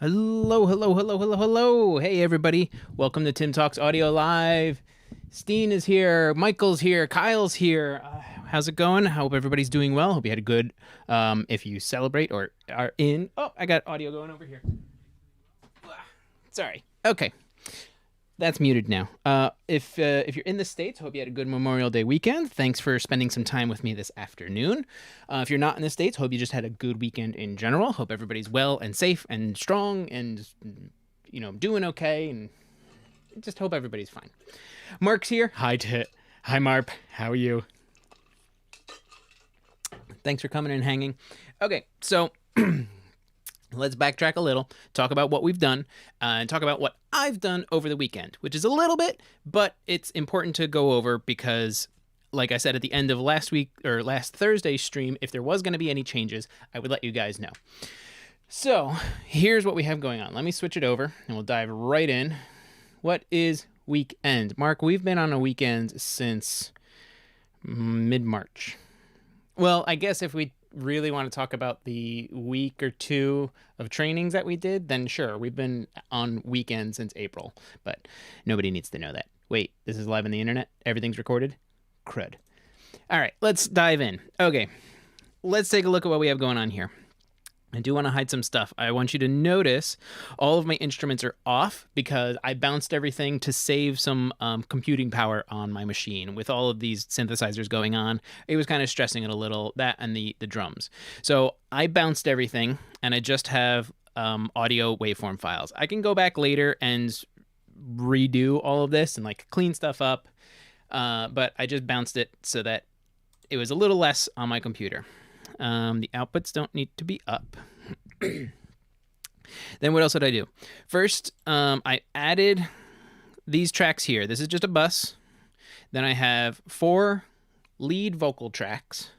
Hello, hello, hello, hello, hello. Hey, everybody. Welcome to Tim Talks Audio Live. Steen is here. Michael's here. Kyle's here. How's it going? I hope everybody's doing well. Hope you had a good, if you celebrate or are in. Oh, I got audio going over here. Sorry. Okay. That's muted now. If you're in the States, hope you had a good Memorial Day weekend. Thanks for spending some time with me this afternoon. If you're not in the States, hope you just had a good weekend in general. Hope everybody's well and safe and strong and, doing okay. And just hope everybody's fine. Mark's here. Hi, Hi, Marp. How are you? Thanks for coming and hanging. Okay, so let's backtrack a little, talk about what we've done, and talk about what I've done over the weekend, which is a little bit, but it's important to go over because, like I said at the end of last Thursday's stream, if there was going to be any changes, I would let you guys know. So here's what we have going on. Let me switch it over, and we'll dive right in. What is weekend? Mark, we've been on a weekend since mid-March. Well, I guess if we really want to talk about the week or two of trainings that we did, then sure, we've been on weekends since April, but nobody needs to know that. Wait, this is live on the internet? Everything's recorded? Crud. All right, let's dive in. Okay, let's take a look at what we have going on here. I do want to hide some stuff. I want you to notice all of my instruments are off because I bounced everything to save some computing power on my machine. With all of these synthesizers going on, it was kind of stressing it a little, that and the drums. So I bounced everything, and I just have audio waveform files. I can go back later and redo all of this and like clean stuff up, but I just bounced it so that it was a little less on my computer. The outputs don't need to be up. Then what else did I do? First, I added these tracks here. This is just a bus. Then I have 4 lead vocal tracks.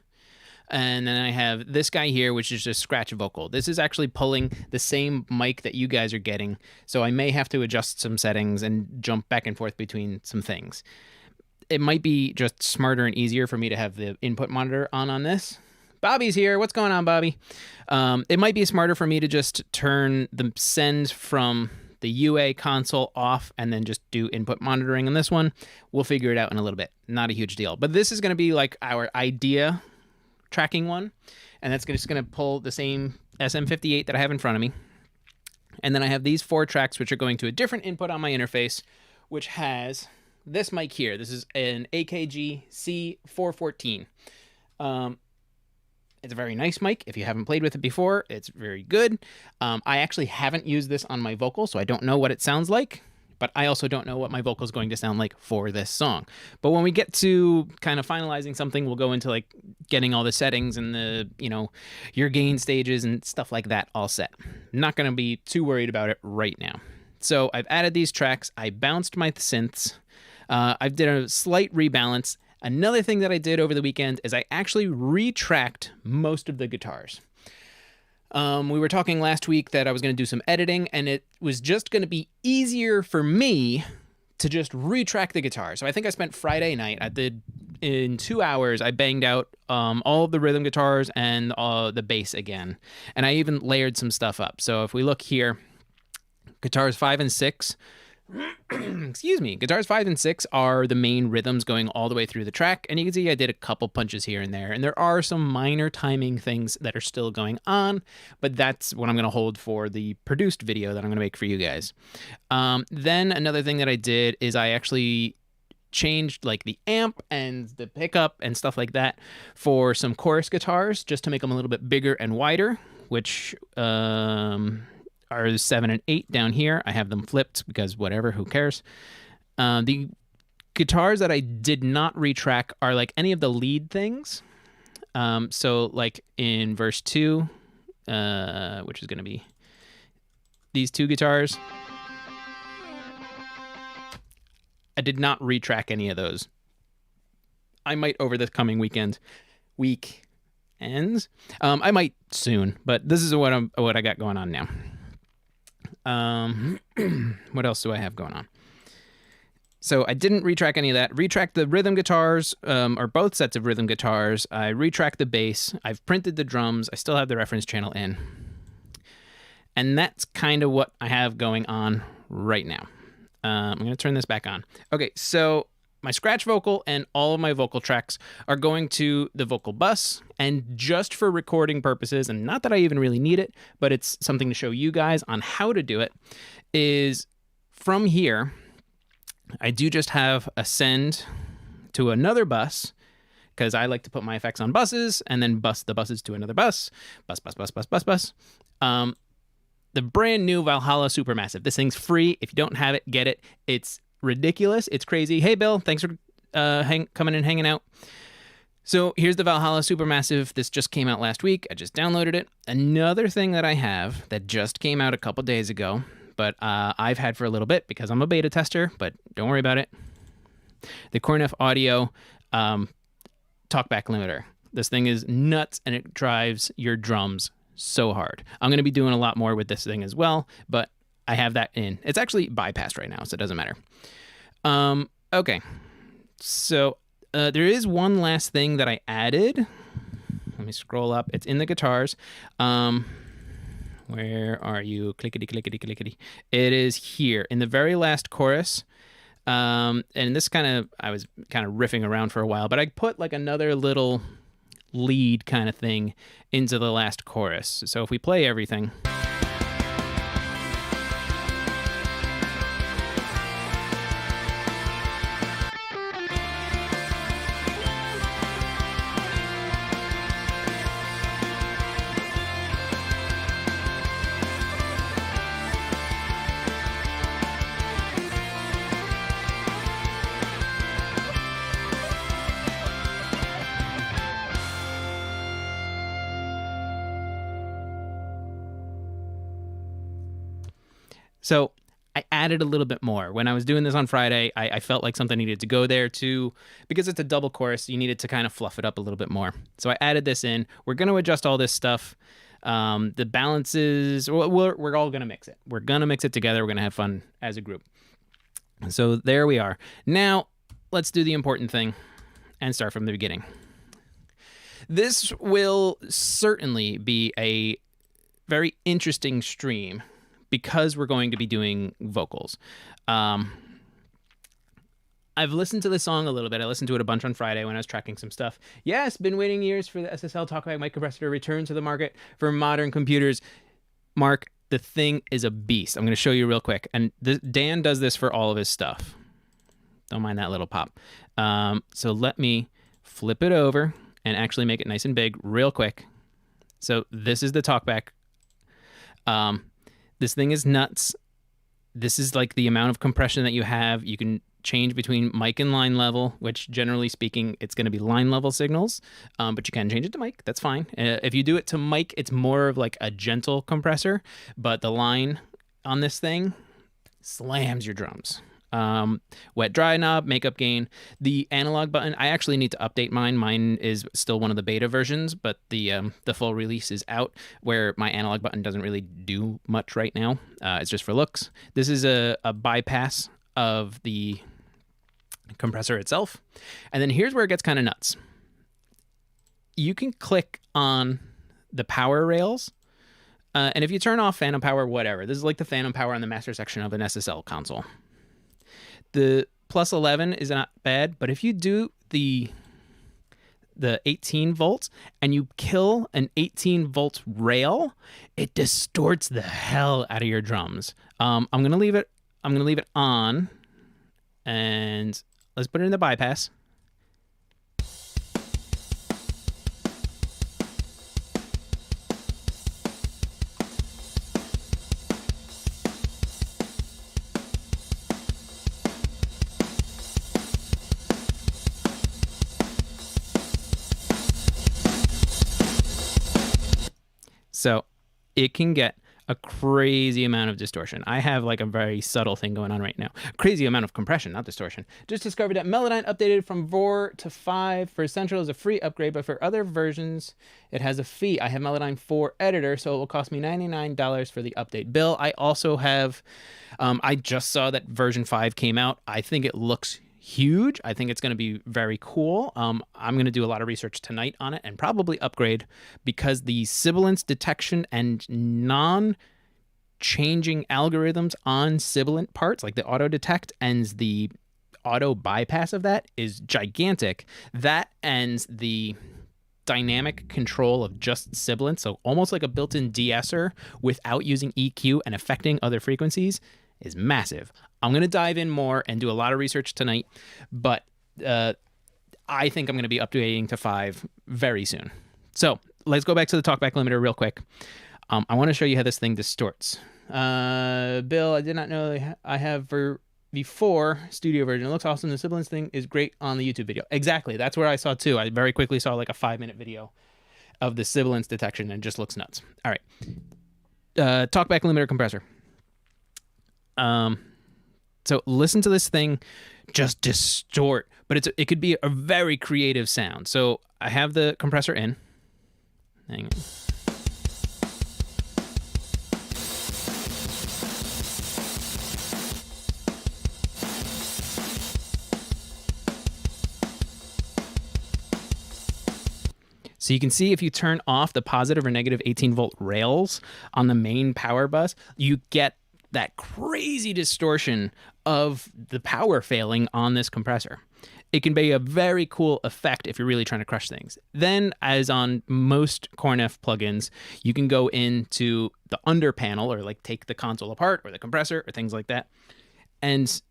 And then I have this guy here, which is just scratch vocal. This is actually pulling the same mic that you guys are getting. So I may have to adjust some settings and jump back and forth between some things. It might be just smarter and easier for me to have the input monitor on this. Bobby's here. What's going on, Bobby? It might be smarter for me to just turn the send from the UA console off and then just do input monitoring on this one. We'll figure it out in a little bit. Not a huge deal. But this is going to be like our idea tracking one. And that's just going to pull the same SM58 that I have in front of me. And then I have these 4 tracks, which are going to a different input on my interface, which has this mic here. This is an AKG C414. It's a very nice mic. If you haven't played with it before, it's very good. I actually haven't used this on my vocal, so I don't know what it sounds like, but I also don't know what my vocal is going to sound like for this song. But when we get to kind of finalizing something, we'll go into like getting all the settings and the, your gain stages and stuff like that all set. I'm not going to be too worried about it right now. So I've added these tracks. I bounced my synths. I did a slight rebalance. Another thing that I did over the weekend is I actually retracked most of the guitars. We were talking last week that I was going to do some editing, and it was just going to be easier for me to just retrack the guitar. So I think I spent Friday night, in 2 hours, I banged out all of the rhythm guitars and the bass again. And I even layered some stuff up. So if we look here, guitars 5 and 6... excuse me, guitars 5 and 6 are the main rhythms going all the way through the track, and you can see I did a couple punches here and there, and there are some minor timing things that are still going on, but that's what I'm going to hold for the produced video that I'm going to make for you guys. Then another thing that I did is I actually changed like the amp and the pickup and stuff like that for some chorus guitars just to make them a little bit bigger and wider, which are 7 and 8 down here. I have them flipped because whatever, who cares? The guitars that I did not retrack are like any of the lead things. So like in verse 2, which is going to be these 2 guitars, I did not retrack any of those. I might over the coming weekends. I might soon, but this is what I got going on now. What else do I have going on? So I didn't retrack any of that. Retracked the rhythm guitars, or both sets of rhythm guitars. I retracked the bass. I've printed the drums. I still have the reference channel in. And that's kind of what I have going on right now. I'm going to turn this back on. Okay, so my scratch vocal and all of my vocal tracks are going to the vocal bus, and just for recording purposes, and not that I even really need it, but it's something to show you guys on how to do it, is from here, I do just have a send to another bus, because I like to put my effects on buses and then bus the buses to another bus. Bus, bus, bus, bus, bus, bus. The brand new Valhalla Supermassive. This thing's free. If you don't have it, get it. It's ridiculous. It's crazy. Hey, Bill, thanks for coming and hanging out. So here's the Valhalla Supermassive. This just came out last week. I just downloaded it. Another thing that I have that just came out a couple days ago, but I've had for a little bit because I'm a beta tester, but don't worry about it. The Cornef Audio talkback limiter. This thing is nuts, and it drives your drums so hard. I'm going to be doing a lot more with this thing as well, but I have that in. It's actually bypassed right now, so it doesn't matter. Okay, so there is one last thing that I added. Let me scroll up. It's in the guitars. Where are you? Clickety, clickety, clickety. It is here in the very last chorus. And this I was kind of riffing around for a while, but I put like another little lead kind of thing into the last chorus. So if we play everything. So I added a little bit more. When I was doing this on Friday, I felt like something needed to go there too. Because it's a double chorus, you needed to kind of fluff it up a little bit more. So I added this in. We're going to adjust all this stuff. The balances, we're all going to mix it. We're going to mix it together. We're going to have fun as a group. So there we are. Now, let's do the important thing and start from the beginning. This will certainly be a very interesting stream, because we're going to be doing vocals. I've listened to this song a little bit. I listened to it a bunch on Friday when I was tracking some stuff. Yes, been waiting years for the SSL Talkback mic compressor to return to the market for modern computers. Mark, the thing is a beast. I'm going to show you real quick. And Dan does this for all of his stuff. Don't mind that little pop. So let me flip it over and actually make it nice and big real quick. So this is the Talkback. This thing is nuts. This is like the amount of compression that you have. You can change between mic and line level, which generally speaking, it's going to be line level signals, but you can change it to mic. That's fine. If you do it to mic, it's more of like a gentle compressor, but the line on this thing slams your drums. Wet dry knob, makeup gain, the analog button. I actually need to update mine. Mine is still one of the beta versions, but the full release is out, where my analog button doesn't really do much right now. It's just for looks. This is a bypass of the compressor itself. And then here's where it gets kind of nuts. You can click on the power rails. And if you turn off phantom power, whatever, this is like the phantom power on the master section of an SSL console. The plus 11 is not bad, but if you do the 18 volts and you kill an 18 volt rail, it distorts the hell out of your drums. I'm gonna leave it on, and let's put it in the bypass. So it can get a crazy amount of distortion. I have like a very subtle thing going on right now. Crazy amount of compression, not distortion. Just discovered that Melodyne updated from 4 to 5 for Essential as a free upgrade, but for other versions, it has a fee. I have Melodyne 4 Editor, so it will cost me $99 for the update. Bill, I also have, I just saw that version 5 came out. I think it looks huge. I think it's going to be very cool. I'm going to do a lot of research tonight on it and probably upgrade, because the sibilance detection and changing algorithms on sibilant parts, like the auto detect and the auto bypass of that is gigantic. That and the dynamic control of just sibilant, so almost like a built-in de-esser without using EQ and affecting other frequencies, is massive. I'm going to dive in more and do a lot of research tonight, but I think I'm going to be updating to 5 very soon. So let's go back to the talkback limiter real quick. I want to show you how this thing distorts. Bill, I did not know I have for the 4 studio version. It looks awesome. The sibilance thing is great on the YouTube video. Exactly. That's where I saw too. I very quickly saw like a 5-minute video of the sibilance detection and it just looks nuts. All right. Talkback limiter compressor. So listen to this thing just distort, but it could be a very creative sound. So I have the compressor in. Hang on. So you can see if you turn off the positive or negative 18-volt rails on the main power bus, you get that crazy distortion of the power failing on this compressor. It can be a very cool effect if you're really trying to crush things. Then, as on most CornF plugins, you can go into the under panel or like take the console apart or the compressor or things like that and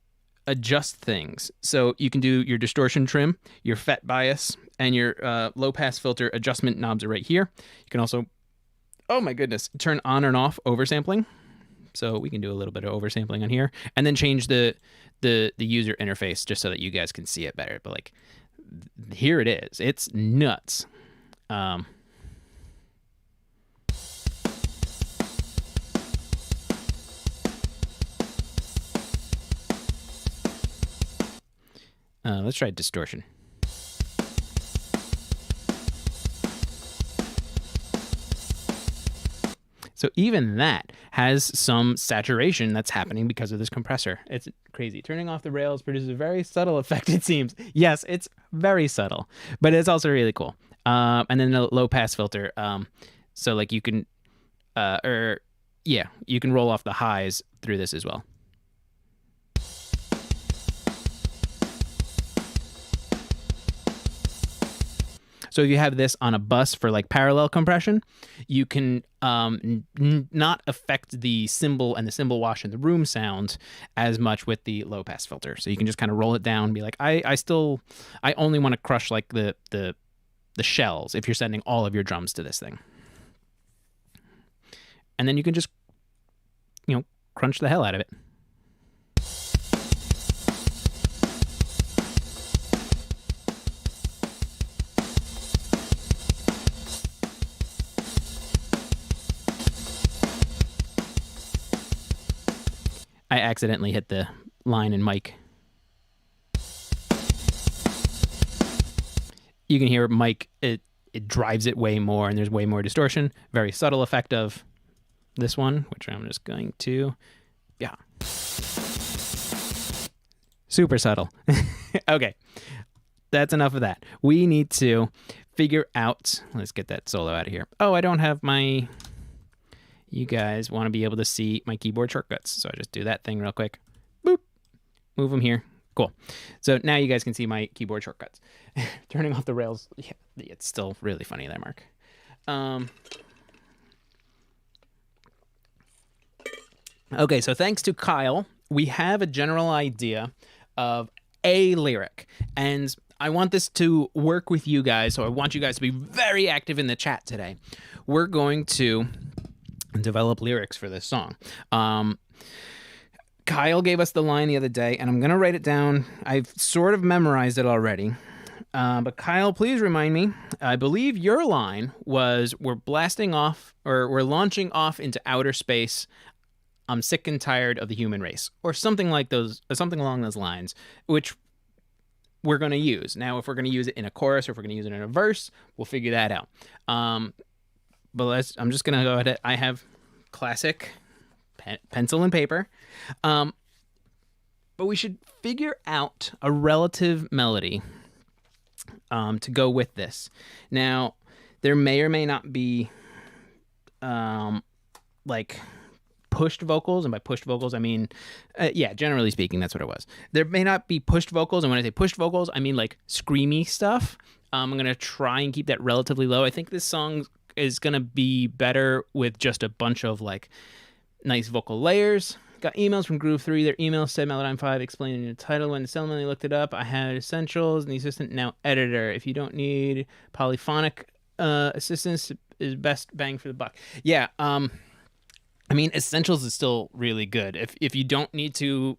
adjust things. So you can do your distortion trim, your FET bias, and your low pass filter adjustment knobs are right here. You can also, oh my goodness, turn on and off oversampling. So we can do a little bit of oversampling on here, and then change the user interface just so that you guys can see it better. But like, here it is. It's nuts. Let's try distortion. So even that has some saturation that's happening because of this compressor. It's crazy. Turning off the rails produces a very subtle effect, it seems. Yes, it's very subtle, but it's also really cool. And then the low pass filter. So like you can, you can roll off the highs through this as well. So if you have this on a bus for like parallel compression, you can not affect the cymbal and the cymbal wash in the room sound as much with the low pass filter. So you can just kind of roll it down and be like, I only want to crush like the shells if you're sending all of your drums to this thing. And then you can just, crunch the hell out of it. I accidentally hit the line in mic. You can hear mic, it drives it way more, and there's way more distortion. Very subtle effect of this one, which I'm just going to, super subtle. Okay, that's enough of that. We need to figure out, let's get that solo out of here. Oh, I don't have my... You guys want to be able to see my keyboard shortcuts. So I just do that thing real quick. Boop. Move them here. Cool. So now you guys can see my keyboard shortcuts. Turning off the rails. Yeah, it's still really funny there, Mark. Okay, so thanks to Kyle, we have a general idea of a lyric. And I want this to work with you guys. So I want you guys to be very active in the chat today. We're going to develop lyrics for this song. Kyle gave us the line the other day, and I'm going to write it down. I've sort of memorized it already. But Kyle, please remind me. I believe your line was, we're blasting off, or we're launching off into outer space. I'm sick and tired of the human race, or something like those, or something along those lines, which we're going to use. Now, if we're going to use it in a chorus or if we're going to use it in a verse, we'll figure that out. But I'm just going to go ahead. I have classic pencil and paper. But we should figure out a relative melody to go with this. Now, there may or may not be like pushed vocals, and by pushed vocals I mean, yeah, generally speaking, that's what it was. There may not be pushed vocals, and when I say pushed vocals, I mean like screamy stuff. I'm gonna try and keep that relatively low. I think this song is gonna be better with just a bunch of like nice vocal layers. Got emails from Groove 3. Their email said Melodyne 5 explaining the title. When the ceremony looked it up, I had essentials and the assistant, now editor. If you don't need polyphonic assistance, is best bang for the buck. Yeah, I mean, essentials is still really good. If you don't need to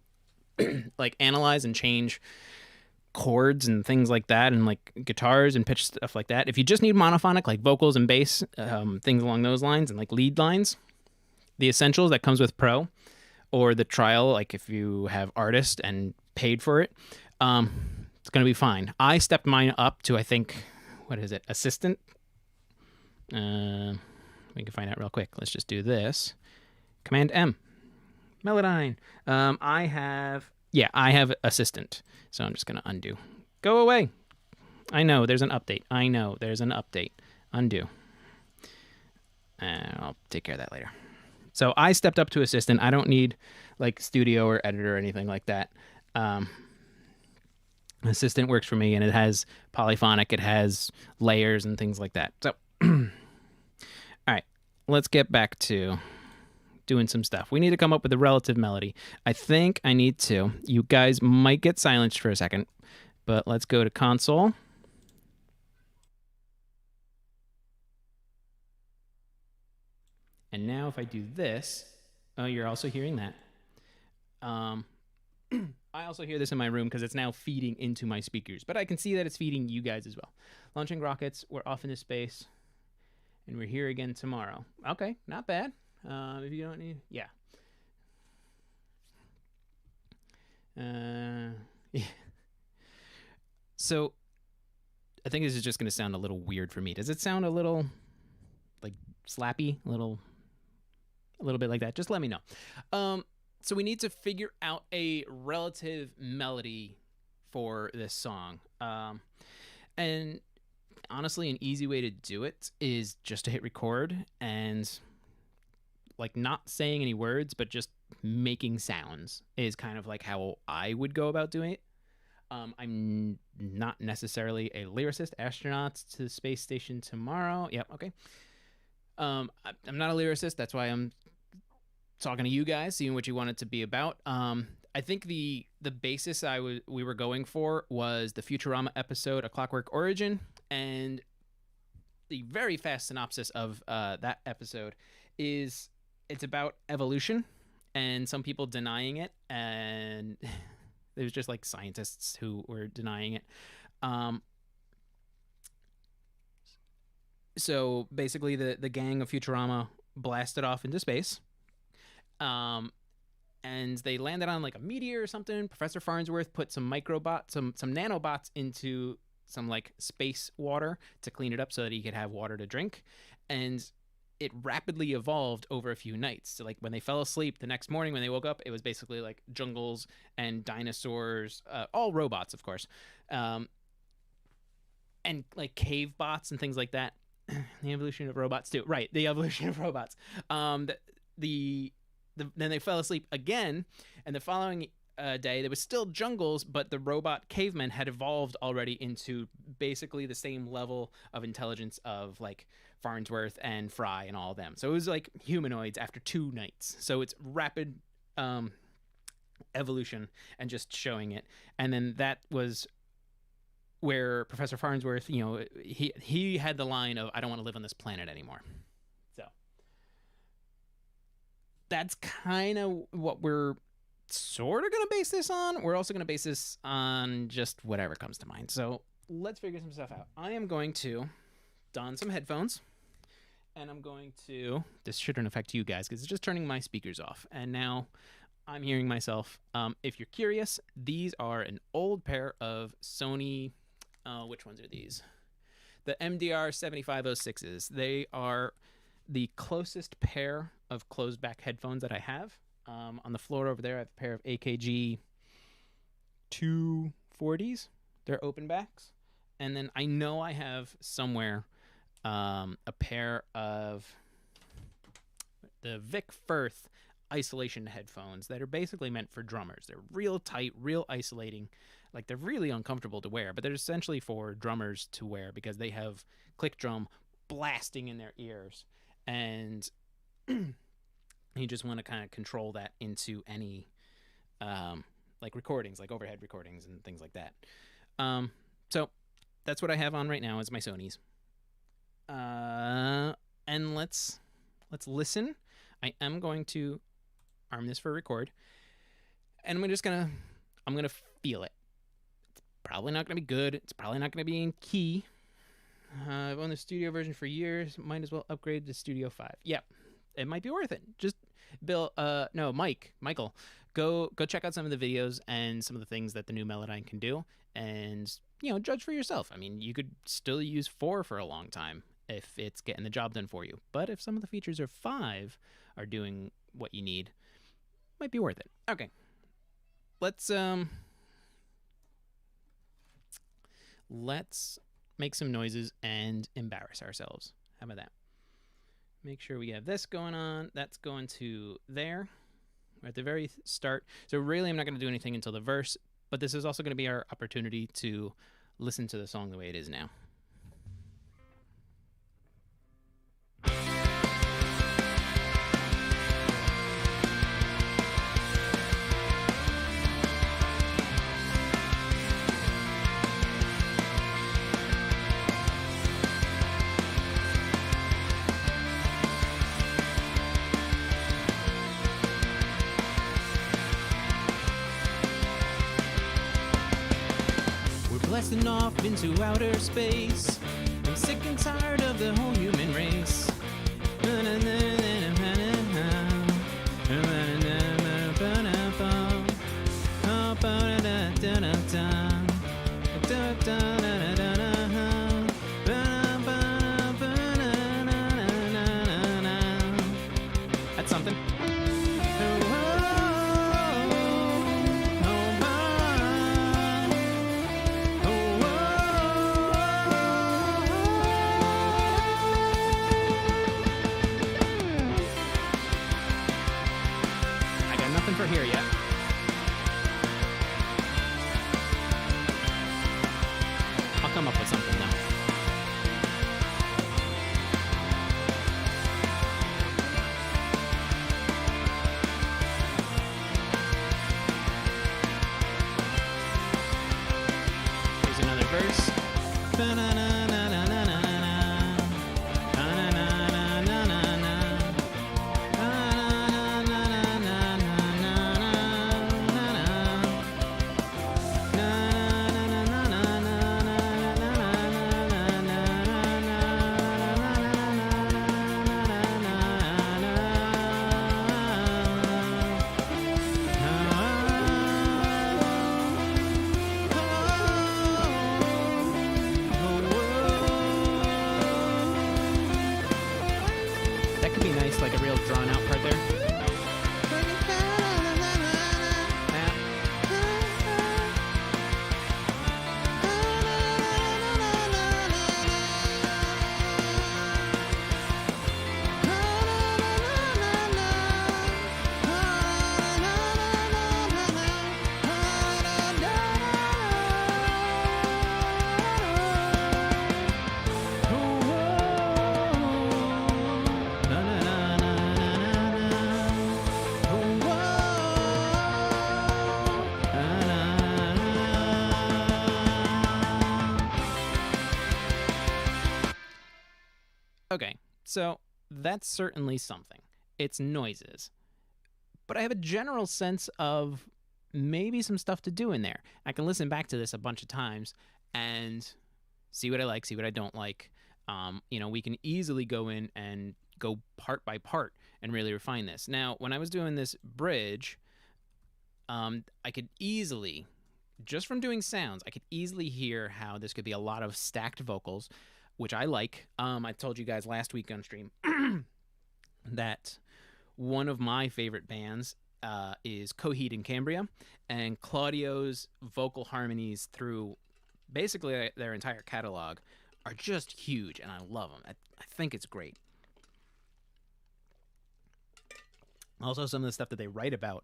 like analyze and change chords and things like that, and like guitars and pitch stuff like that. If you just need monophonic, like vocals and bass, things along those lines, and like lead lines, the essentials that comes with Pro, or the trial, like if you have artist and paid for it, it's gonna be fine. I stepped mine up to, I think, what is it, assistant? We can find out real quick. Let's just do this. Command M. Melodyne. I have assistant. So I'm just going to undo. Go away. I know there's an update. Undo. I'll take care of that later. So I stepped up to assistant. I don't need like studio or editor or anything like that. Assistant works for me, and it has polyphonic. It has layers and things like that. So, all right, let's get back to doing some stuff. We need to come up with a relative melody. I think I need to. You guys might get silenced for a second, but let's go to console. And now if I do this, oh, you're also hearing that. I also hear this in my room because it's now feeding into my speakers, but I can see that it's feeding you guys as well. Launching rockets, we're off into space, and we're here again tomorrow. Okay, not bad. If you don't need, yeah. Yeah. So I think this is just going to sound a little weird for me. Does it sound a little like slappy, a little bit like that? Just let me know. So we need to figure out a relative melody for this song. And honestly, an easy way to do it is just to hit record and like not saying any words, but just making sounds is kind of like how I would go about doing it. I'm not necessarily a lyricist. Astronauts to the space station tomorrow. Yep. Okay. I'm not a lyricist. That's why I'm talking to you guys, seeing what you want it to be about. I think the basis we were going for was the Futurama episode, A Clockwork Origin, and the very fast synopsis of that episode is it's about evolution and some people denying it, and it was just like scientists who were denying it. So basically the gang of Futurama blasted off into space. And they landed on like a meteor or something. Professor Farnsworth put some nanobots into some like space water to clean it up so that he could have water to drink. And it rapidly evolved over a few nights. So like when they fell asleep, the next morning when they woke up, it was basically like jungles and dinosaurs, all robots, of course. And like cave bots and things like that. The evolution of robots too. Right. The evolution of robots. Then they fell asleep again, and the following day there was still jungles, but the robot cavemen had evolved already into basically the same level of intelligence of like Farnsworth and Fry and all of them. So it was like humanoids after 2 nights. So it's rapid evolution and just showing it. And then that was where Professor Farnsworth, you know, he had the line of, "I don't want to live on this planet anymore." So that's kind of what we're sort of going to base this on. We're also going to base this on just whatever comes to mind. So let's figure some stuff out. I am going to don some headphones, and I'm going to, this shouldn't affect you guys because it's just turning my speakers off. And now I'm hearing myself. If you're curious, these are an old pair of Sony, which ones are these? The MDR 7506s. They are the closest pair of closed back headphones that I have. On the floor over there, I have a pair of AKG 240s. They're open backs. And then I know I have somewhere a pair of the Vic Firth isolation headphones that are basically meant for drummers. They're real tight, real isolating. Like, they're really uncomfortable to wear, but they're essentially for drummers to wear because they have click drum blasting in their ears. And you just want to kind of control that into any like recordings, like overhead recordings and things like that. So that's what I have on right now is my Sony's. And let's listen. I am going to arm this for record, and I'm gonna feel it. It's probably not gonna be good. It's probably not gonna be in key. I've owned the studio version for years. Might as well upgrade to Studio 5. Yep. It might be worth it. Just Michael, go check out some of the videos and some of the things that the new Melodyne can do, and judge for yourself. I mean, you could still use 4 for a long time if it's getting the job done for you. But if some of the features of 5 are doing what you need, it might be worth it. Okay, let's make some noises and embarrass ourselves. How about that? Make sure we have this going on. That's going to there. We're at the very start. So really, I'm not going to do anything until the verse, but this is also going to be our opportunity to listen to the song the way it is now. Blasting off into outer space. I'm sick and tired of the whole human race. That's something. For here yet. I'll come up with something though. Here's another verse. Like a real drawn out part there. Okay, so that's certainly something. It's noises. But I have a general sense of maybe some stuff to do in there. I can listen back to this a bunch of times and see what I like, see what I don't like. We can easily go in and go part by part and really refine this. Now, when I was doing this bridge, I could easily, just from doing sounds, I could easily hear how this could be a lot of stacked vocals, which I like. I told you guys last week on stream that one of my favorite bands is Coheed and Cambria, and Claudio's vocal harmonies through basically their entire catalog are just huge, and I love them. I think it's great. Also, some of the stuff that they write about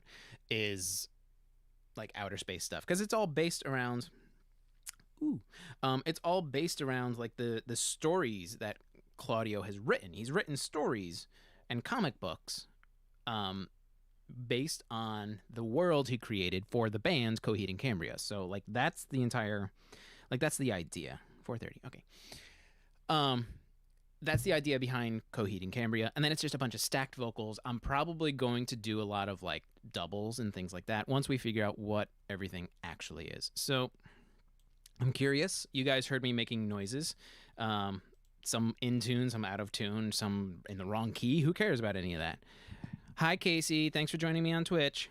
is like outer space stuff, because it's all based around it's all based around like the stories that Claudio has written. He's written stories and comic books based on the world he created for the bands Coheed and Cambria. So like that's the entire, like that's the idea. 4:30. Okay. That's the idea behind Coheed and Cambria, and then it's just a bunch of stacked vocals. I'm probably going to do a lot of like doubles and things like that once we figure out what everything actually is. So I'm curious. You guys heard me making noises. Some in tune, some out of tune, some in the wrong key. Who cares about any of that? Hi, Casey. Thanks for joining me on Twitch.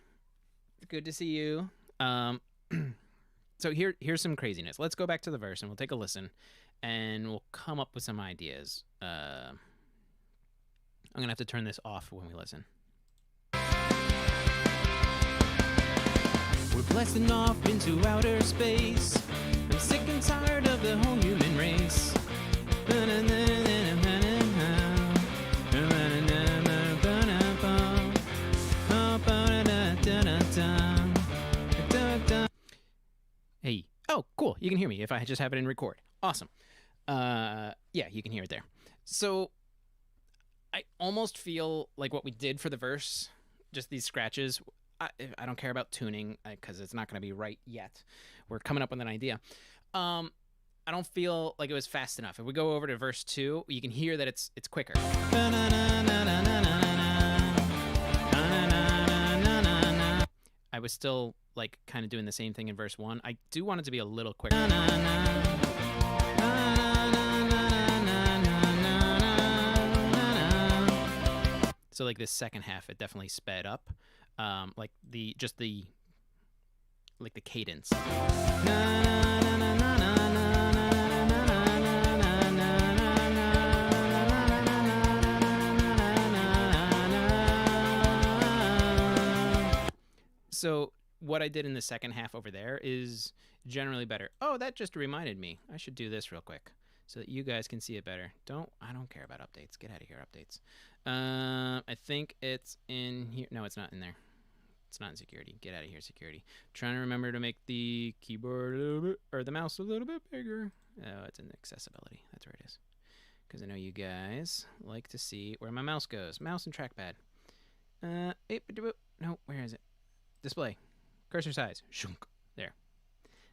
Good to see you. So here's some craziness. Let's go back to the verse and we'll take a listen and we'll come up with some ideas. I'm going to have to turn this off when we listen. We're blasting off into outer space. I'm sick and tired of the whole human race. Hey. Oh, cool. You can hear me if I just have it in record. Awesome. Yeah, you can hear it there. So I almost feel like what we did for the verse, just these scratches, I don't care about tuning because it's not going to be right yet. We're coming up with an idea. I don't feel like it was fast enough. If we go over to verse 2, you can hear that it's quicker. I was still like kind of doing the same thing in verse 1. I do want it to be a little quicker. So like this second half, it definitely sped up, like the cadence. So what I did in the second half over there is generally better. Oh, that just reminded me. I should do this real quick so that you guys can see it better. I don't care about updates. Get out of here, updates. I think it's in here. No, it's not in there. It's not in security. Get out of here, security. Trying to remember to make the keyboard a little bit, or the mouse a little bit bigger. Oh, it's in accessibility. That's where it is. Because I know you guys like to see where my mouse goes. Mouse and trackpad. No, where is it? Display. Cursor size. Shunk. There.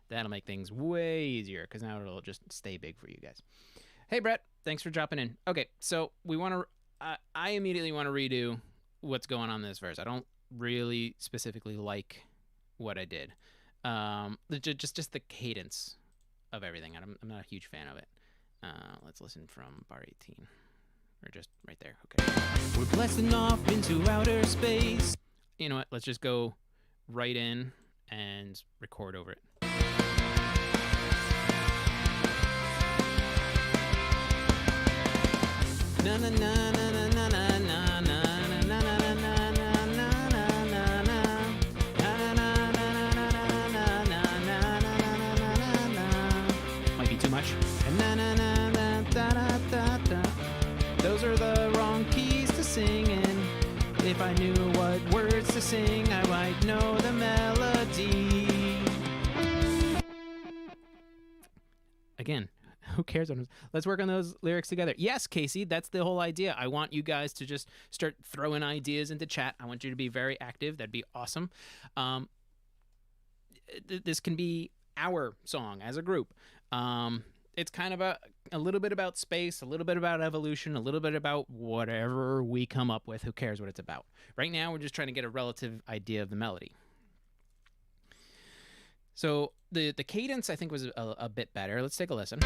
That'll make things way easier because now it'll just stay big for you guys. Hey, Brett. Thanks for dropping in. Okay, so we want to... I immediately want to redo what's going on in this verse. I don't really specifically like what I did. Just the cadence of everything. I'm not a huge fan of it. Let's listen from bar 18. Or just right there. Okay. We're blasting off into outer space. You know what? Let's just go right in and record over it. Na na na na na na na na na na na. Might be too much. Those are the wrong keys to sing in. If I knew what words to sing, I might know the melody. Again, who cares? Let's work on those lyrics together. Yes, Casey, that's the whole idea. I want you guys to just start throwing ideas into chat. I want you to be very active. That'd be awesome. This can be our song as a group. It's kind of a little bit about space, a little bit about evolution, a little bit about whatever we come up with. Who cares what it's about? Right now, we're just trying to get a relative idea of the melody. So the cadence, I think, was a bit better. Let's take a listen.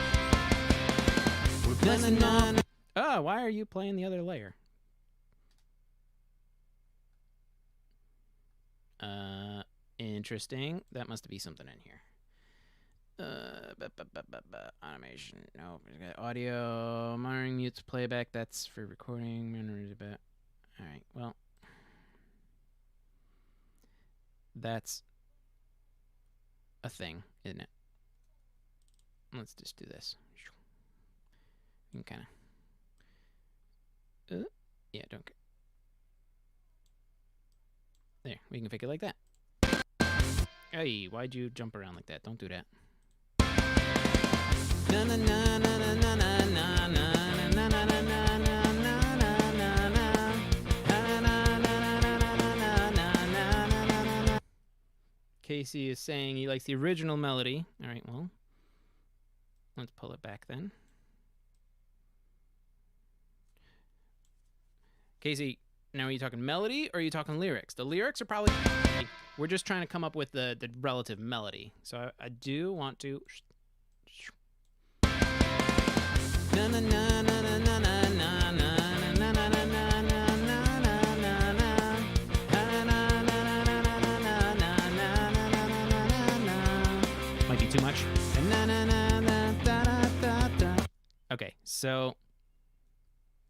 Oh, why are you playing the other layer? Interesting. That must be something in here. Automation. No, audio monitoring mutes playback. That's for recording. All right. Well, that's a thing, isn't it? Let's just do this. You can kind of. Yeah, don't care. There, we can fake it like that. Hey, why'd you jump around like that? Don't do that. Na na na na na na na na na na na na. Casey is saying he likes the original melody. All right, well, let's pull it back then. Casey, now are you talking melody or are you talking lyrics? The lyrics are probably... We're just trying to come up with the relative melody. So I do want to... Might be too much. Okay, so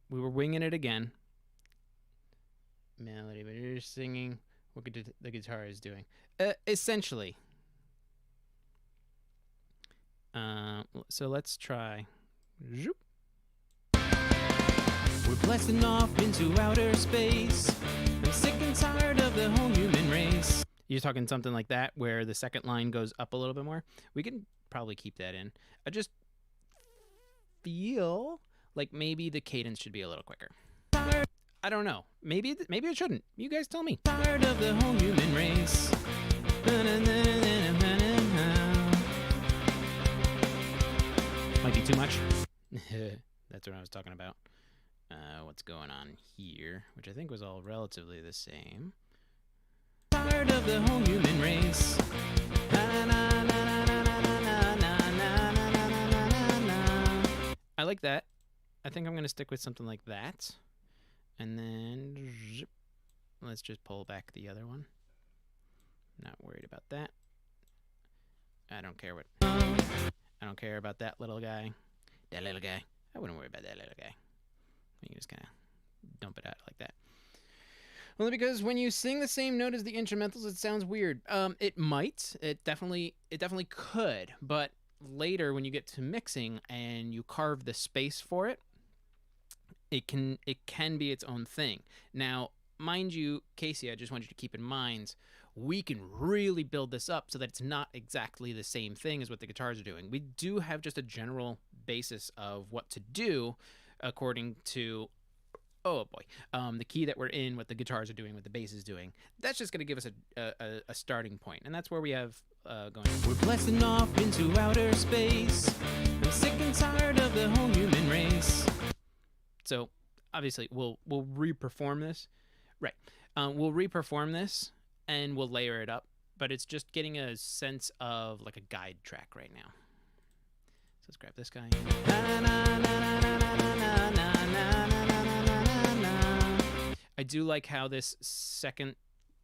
we were winging it again. Melody, but you're just singing what the guitar is doing. Essentially. So let's try. We're blasting off into outer space. I'm sick and tired of the whole human race. You're talking something like that where the second line goes up a little bit more. We can probably keep that in. I just feel like maybe the cadence should be a little quicker. I don't know. Maybe it shouldn't. You guys tell me. Tired of the whole human race. Might be too much. That's what I was talking about. What's going on here, which I think was all relatively the same. Tired of the whole human race. I like that. I think I'm going to stick with something like that. And then let's just pull back the other one. Not worried about that. I don't care about that little guy. That little guy. I wouldn't worry about that little guy. You can just kind of dump it out like that. Well, because when you sing the same note as the instrumentals, it sounds weird. It might. It definitely could. But later, when you get to mixing and you carve the space for it, it can be its own thing. Now, mind you, Casey, I just want you to keep in mind, we can really build this up so that it's not exactly the same thing as what the guitars are doing. We do have just a general basis of what to do according to, oh boy, the key that we're in, what the guitars are doing, what the bass is doing. That's just going to give us a starting point, and that's where we have going. We're blasting off into outer space. I'm sick and tired of the whole human race. So obviously we'll reperform this, right? We'll reperform this and we'll layer it up, but it's just getting a sense of like a guide track right now. So let's grab this guy. I do like how this second,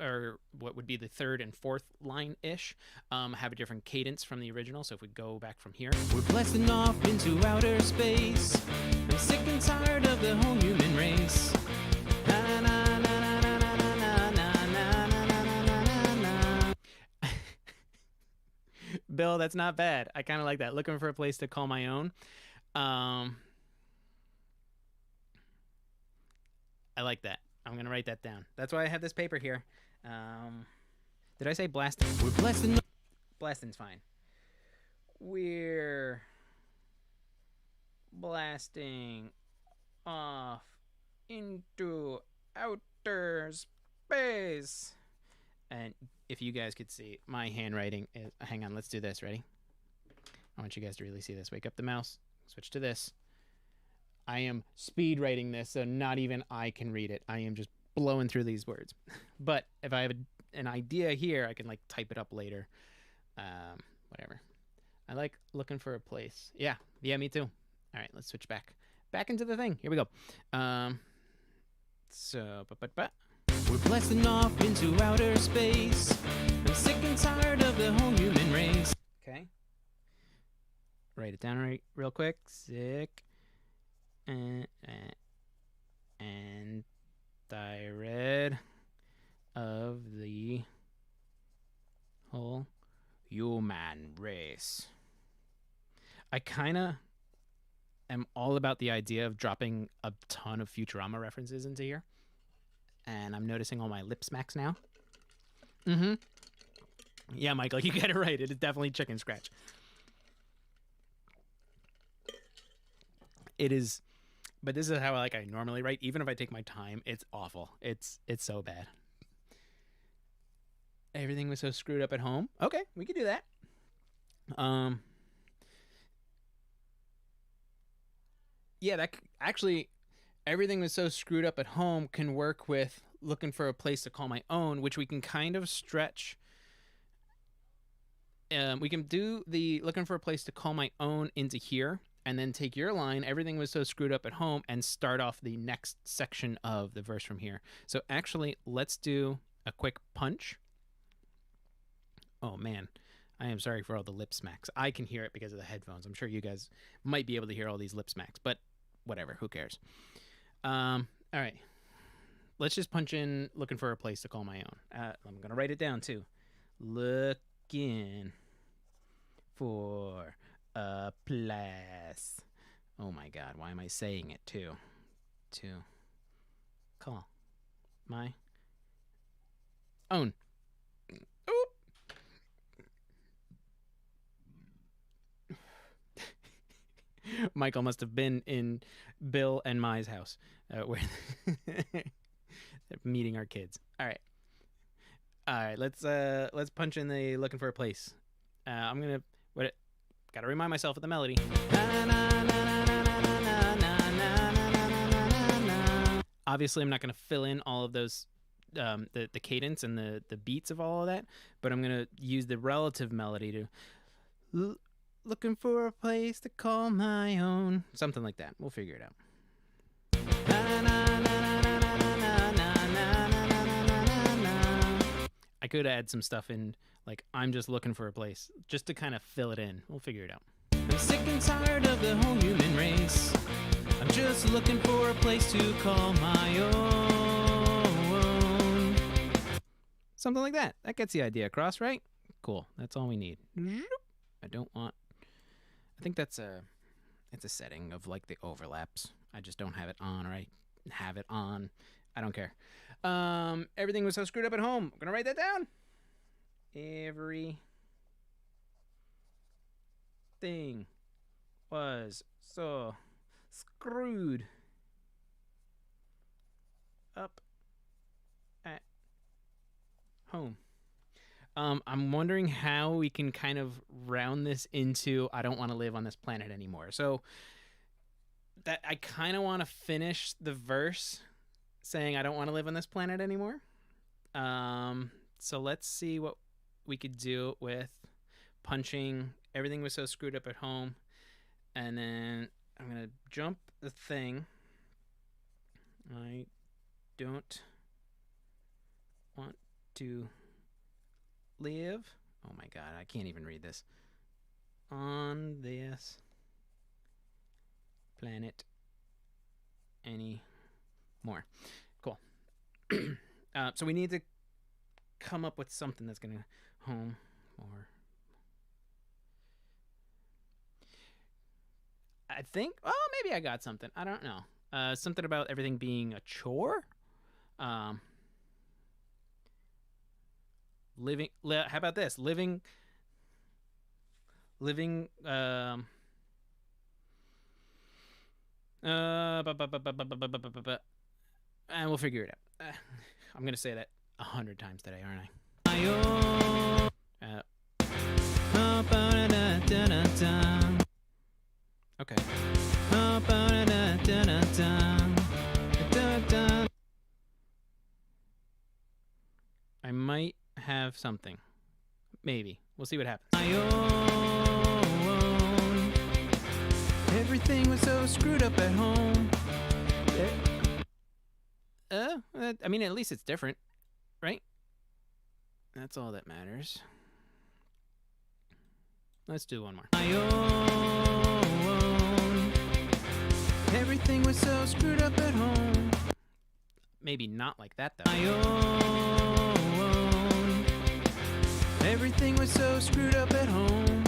or what would be the third and fourth line-ish, have a different cadence from the original. So if we go back from here. We're blasting off into outer space. I'm sick and tired of the whole human race. Bill, that's not bad. I kind of like that. Looking for a place to call my own. I like that. I'm going to write that down. That's why I have this paper here. Did I say blasting? We're blasting. Blasting's fine. We're blasting off into outer space. And if you guys could see, my handwriting is... Hang on, let's do this. Ready? I want you guys to really see this. Wake up the mouse. Switch to this. I am speed writing this, so not even I can read it. I am just blowing through these words. But if I have an idea here, I can like type it up later. Whatever. I like looking for a place. Yeah, me too. All right, let's switch back into the thing. Here we go. We're blasting off into outer space. I'm sick and tired of the whole human race. Okay. Write it down real quick. Sick and tired of the whole human race. I kind of am all about the idea of dropping a ton of Futurama references into here. And I'm noticing all my lip smacks now. Yeah, Michael, you get it right. It is definitely chicken scratch. It is, but this is how I normally write. Even if I take my time, it's awful. It's so bad. Everything was so screwed up at home. Okay, we could do that. Yeah, that actually, everything was so screwed up at home can work with looking for a place to call my own, which we can kind of stretch. We can do the looking for a place to call my own into here, and then take your line, everything was so screwed up at home, and start off the next section of the verse from here. So actually, let's do a quick punch. Oh man, I am sorry for all the lip smacks. I can hear it because of the headphones. I'm sure you guys might be able to hear all these lip smacks, but whatever, who cares? All right, let's just punch in looking for a place to call my own. I'm gonna write it down too. Looking for a place. Oh my god, why am I saying it too? To call my own. Oop. Michael must have been in Bill and Mai's house where meeting our kids. All right, let's punch in the looking for a place. I'm gonna gotta remind myself of the melody. Obviously, I'm not gonna fill in all of those the cadence and the beats of all of that, but I'm gonna use the relative melody to looking for a place to call my own, something like that. We'll figure it out. I could add some stuff in, like I'm just looking for a place, just to kind of fill it in. We'll figure it out. I'm sick and tired of the whole human race. I'm just looking for a place to call my own. Something like that. That gets the idea across, right? Cool. That's all we need. I think it's a setting of like the overlaps. I just don't have it on, or I have it on. I don't care. Everything was so screwed up at home. I'm gonna write that down. Everything was so screwed up at home. I'm wondering how we can kind of round this into I don't want to live on this planet anymore. So that I kind of want to finish the verse saying I don't want to live on this planet anymore. So let's see what we could do with punching everything was so screwed up at home. And then I'm going to jump the thing. I don't want to live. Oh my god, I can't even read this. On this planet anymore. Cool. So we need to come up with something that's gonna home or I think maybe I got something. I don't know. Something about everything being a chore. Living. How about this? Living. And we'll figure it out. I'm gonna say that 100 times today, aren't I? Okay. I might have something. Maybe. We'll see what happens. Everything was so screwed up at home. I mean, at least it's different, right? That's all that matters. Let's do one more. Everything was so screwed up at home. Maybe not like that, though. Everything was so screwed up at home.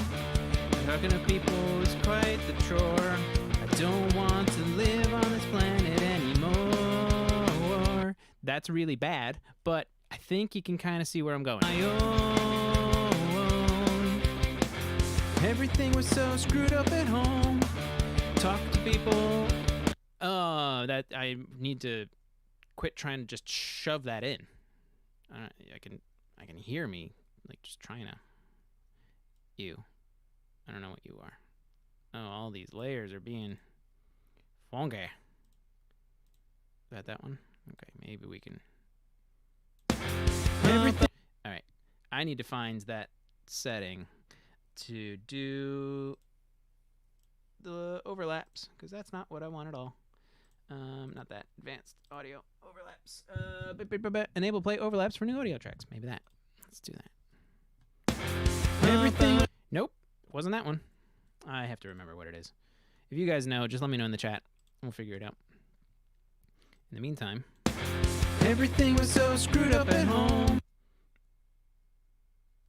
Talking to people is quite the chore. I don't want to live on this planet anymore. That's really bad, but I think you can kind of see where I'm going. My own. Everything was so screwed up at home. Talk to people. That I need to quit trying to just shove that in. I can hear me like just trying to. You. I don't know what you are. Oh, all these layers are being funky. Is that one? Okay, maybe we can. Everything. All right, I need to find that setting to do the overlaps because that's not what I want at all. Not that advanced audio overlaps. Enable play overlaps for new audio tracks. Maybe that. Let's do that. Everything. Nope, wasn't that one. I have to remember what it is. If you guys know, just let me know in the chat. We'll figure it out. In the meantime, everything was so screwed up at home.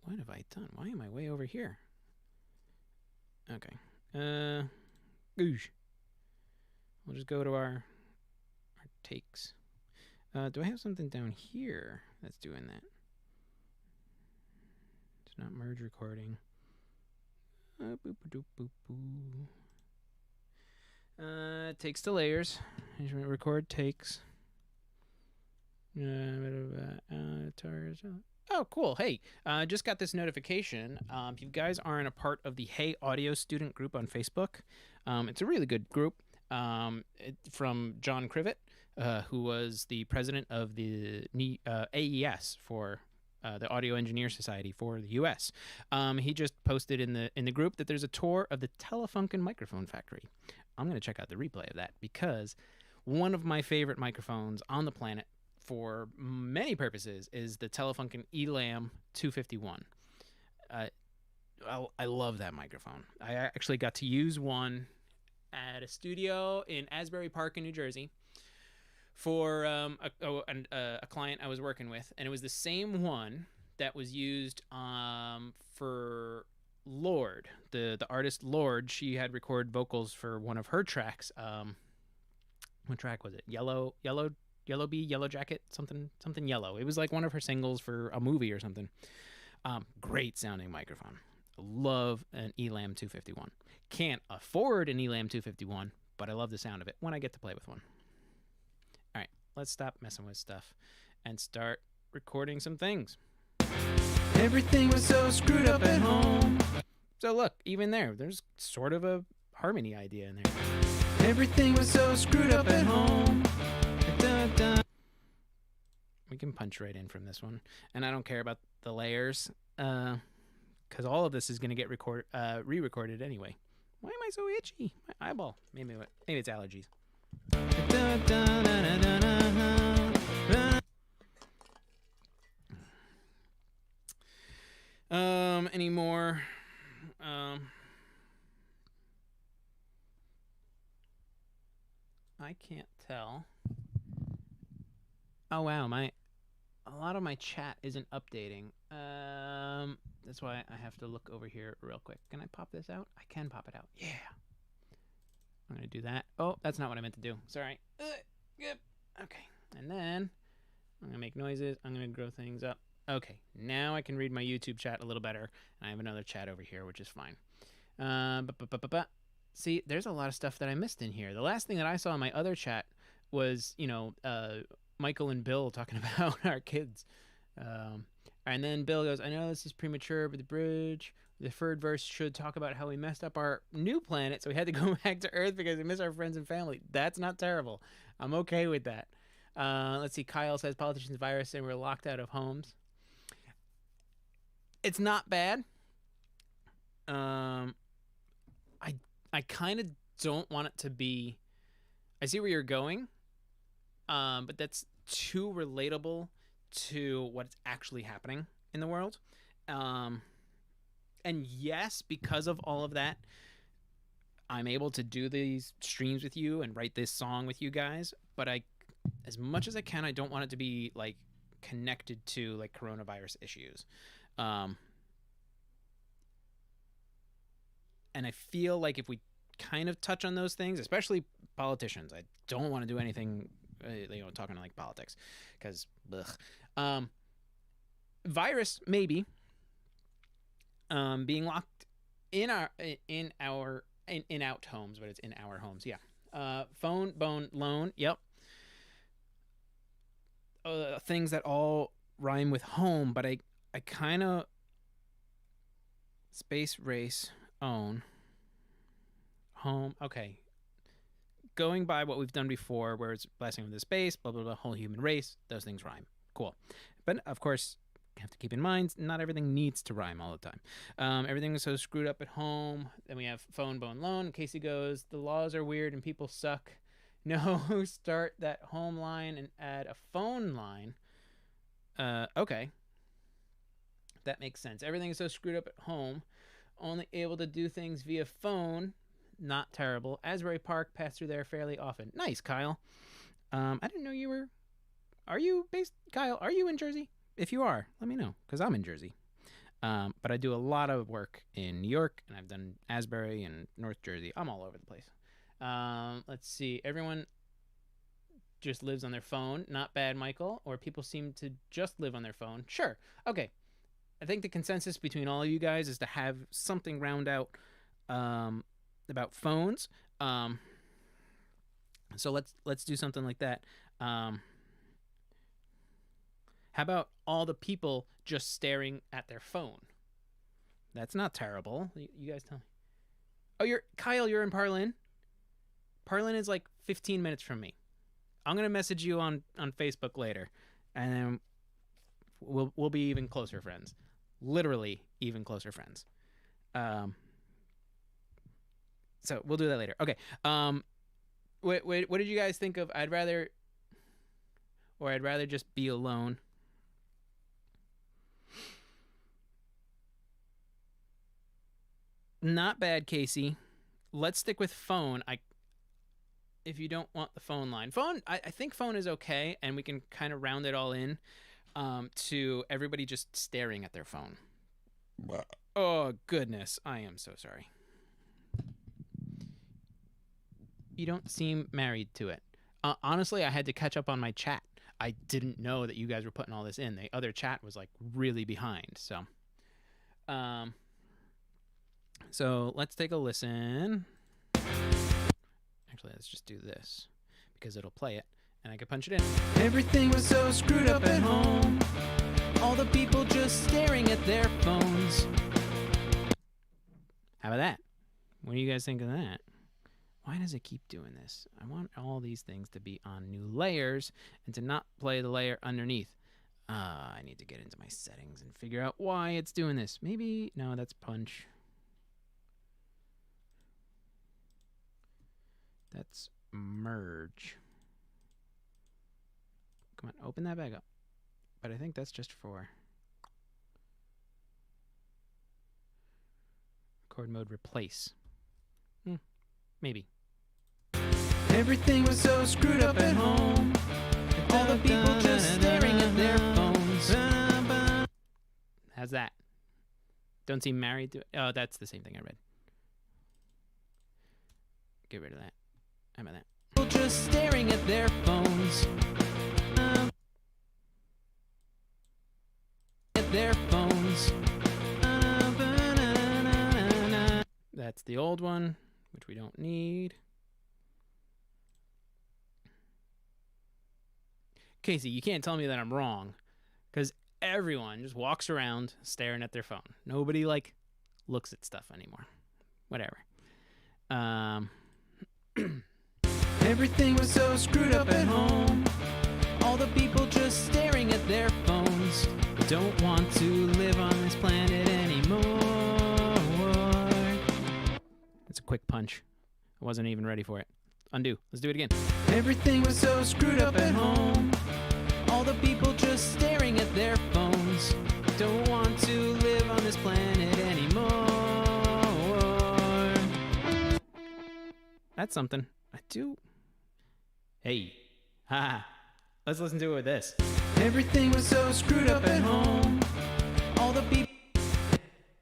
What have I done? Why am I way over here? Okay. Oosh. We'll just go to our takes. Do I have something down here that's doing that? It's not merge recording. Takes to layers. Record takes. Oh, cool. Hey, just got this notification. If you guys aren't a part of the Hey Audio student group on Facebook, it's a really good group from John Crivet, who was the president of the AES for the Audio Engineer Society for the U.S. He just posted in the group that there's a tour of the Telefunken microphone factory. I'm going to check out the replay of that because one of my favorite microphones on the planet for many purposes is the Telefunken Elam 251. I love that microphone. I actually got to use one at a studio in Asbury Park in New Jersey for a client I was working with, and it was the same one that was used for Lorde, the artist Lorde. She had recorded vocals for one of her tracks. What track was it? Yellow Bee, Yellow Jacket, something yellow. It was like one of her singles for a movie or something. Great sounding microphone. Love an Elam 251. Can't afford an Elam 251, but I love the sound of it when I get to play with one. All right, let's stop messing with stuff and start recording some things. Everything was so screwed up at home. So look, even there's sort of a harmony idea in there. Everything was so screwed up at home. Dun, dun. We can punch right in from this one, and I don't care about the layers, because all of this is going to get re-recorded anyway. Why am I so itchy? My eyeball. Maybe it's allergies. Any more? I can't tell. Oh wow, a lot of my chat isn't updating. That's why I have to look over here real quick. Can I pop this out? I can pop it out. Yeah. I'm gonna do that. Oh, that's not what I meant to do. Sorry. Yep. Okay. And then I'm gonna make noises. I'm gonna grow things up. Okay. Now I can read my YouTube chat a little better. And I have another chat over here, which is fine. See, there's a lot of stuff that I missed in here. The last thing that I saw in my other chat was, Michael and Bill talking about our kids. And then Bill goes, I know this is premature, but the third verse should talk about how we messed up our new planet, so we had to go back to Earth because we miss our friends and family. That's not terrible. I'm okay with that. Let's see. Kyle says politicians virus and we're locked out of homes. It's not bad. I kind of don't want it to be. I see where you're going, but that's too relatable to what's actually happening in the world. And yes, because of all of that, I'm able to do these streams with you and write this song with you guys. But as much as I can, I don't want it to be like connected to like coronavirus issues. And I feel like if we kind of touch on those things, especially politicians, I don't want to do anything, talking like politics, because, Virus, maybe. Being locked in out homes, but it's in our homes. Yeah. Phone, bone, loan. Yep. Things that all rhyme with home, but I kind of space, race, own, home. Okay. Going by what we've done before, where it's blessing with the space, blah blah blah, whole human race. Those things rhyme. Cool. But of course, have to keep in mind, not everything needs to rhyme all the time. Everything is so screwed up at home. Then we have phone, bone, loan. Casey goes, the laws are weird and people suck. No, start that home line and add a phone line. Okay. That makes sense. Everything is so screwed up at home. Only able to do things via phone. Not terrible. Asbury Park, pass through there fairly often. Nice, Kyle. I didn't know you were... Are you based... Kyle, are you in Jersey? If you are, let me know, because I'm in Jersey. But I do a lot of work in New York, and I've done Asbury and North Jersey. I'm all over the place. Let's see. Everyone just lives on their phone. Not bad, Michael. Or people seem to just live on their phone. Sure. Okay. I think the consensus between all of you guys is to have something round out about phones. So let's do something like that. How about all the people just staring at their phone? That's not terrible. You guys tell me. Oh, Kyle, you're in Parlin? Parlin is like 15 minutes from me. I'm going to message you on Facebook later, and then we'll be even closer friends. Literally even closer friends. So we'll do that later. Okay. What did you guys think of I'd rather just be alone? Not bad, Casey. Let's stick with phone. If you don't want the phone line. I think phone is okay, and we can kind of round it all in to everybody just staring at their phone. Oh, goodness. I am so sorry. You don't seem married to it. Honestly, I had to catch up on my chat. I didn't know that you guys were putting all this in. The other chat was like really behind. So let's take a listen. Actually, let's just do this because it'll play it and I can punch it in. Everything was so screwed up at home. All the people just staring at their phones. How about that? What do you guys think of that? Why does it keep doing this? I want all these things to be on new layers and to not play the layer underneath. I need to get into my settings and figure out why it's doing this. Maybe, no, that's punch. That's merge. Come on, open that back up. But I think that's just for record mode replace. Maybe. Everything was so screwed up at home. All the people just staring at their phones. How's that? Don't seem married to it. Oh, that's the same thing I read. Get rid of that. How about that? People just staring at their phones. At their phones. That's the old one, which we don't need. Casey, you can't tell me that I'm wrong, because everyone just walks around staring at their phone. Nobody like looks at stuff anymore. Whatever. Everything was so screwed up at home. All the people just staring at their phones. They don't want to live on this planet anymore. It's a quick punch. I wasn't even ready for it. Undo. Let's do it again. Everything was so screwed up at home. All the people just staring at their phones. Don't want to live on this planet anymore. That's something. I do. Hey. Ha. Let's listen to it with this. Everything was so screwed up at home. All the people.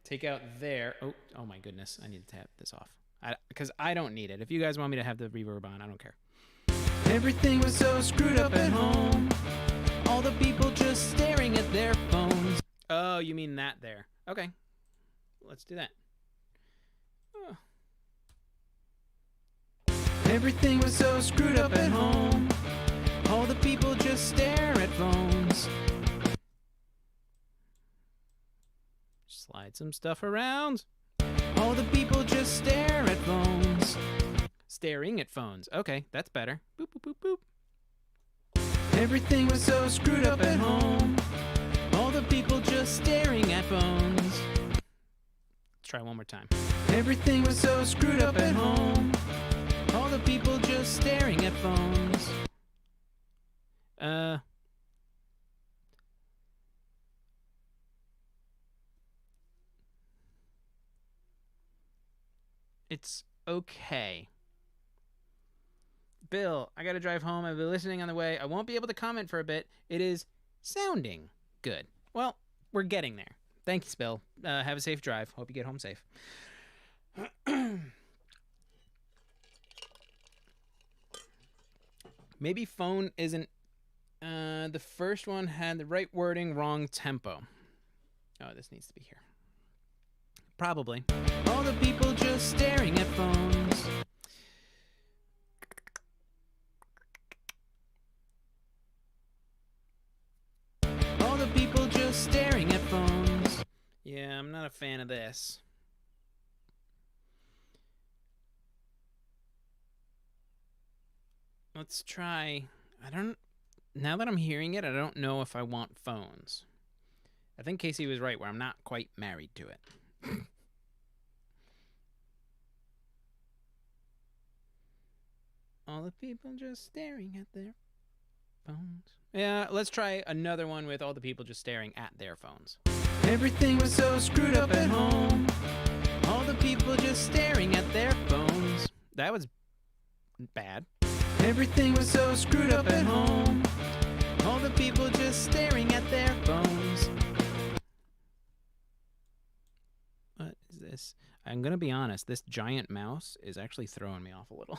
Take out there. Oh my goodness. I need to tap this off. Because I don't need it. If you guys want me to have the reverb on, I don't care. Everything was so screwed up at home. All the people just staring at their phones. you mean that there. Okay. Let's do that. Oh. Everything was so screwed up at home. All the people just stare at phones. Slide some stuff around. All the people just stare at phones. Staring at phones. Okay, that's better. Boop, boop, boop, boop. Everything was so screwed up at home. All the people just staring at phones. Let's try one more time. Everything was so screwed up at home. All the people just staring at phones. It's okay. Bill, I gotta drive home. I've been listening on the way. I won't be able to comment for a bit. It is sounding good. Well, we're getting there. Thanks, Bill. Have a safe drive. Hope you get home safe. Maybe phone isn't... the first one had the right wording, wrong tempo. Oh, this needs to be here. Probably. All the people just staring at phones. All the people just staring at phones. Yeah, I'm not a fan of this. Let's try... Now that I'm hearing it, I don't know if I want phones. I think Casey was right where I'm not quite married to it. All the people just staring at their phones. Yeah, let's try another one with all the people just staring at their phones. Everything was so screwed up at home. All the people just staring at their phones. That was bad. Everything was so screwed up at home. All the people just staring at their phones. What is this? I'm going to be honest. This giant mouse is actually throwing me off a little.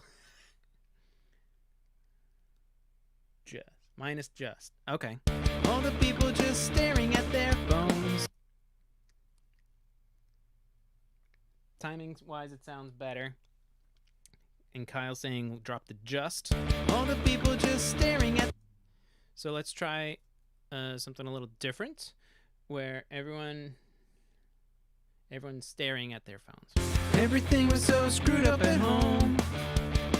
Just. Okay. All the people just staring at their phones. Timing-wise, it sounds better. And Kyle saying drop the just. All the people just staring at... So let's try something a little different, where everyone's staring at their phones. Everything was so screwed up at home.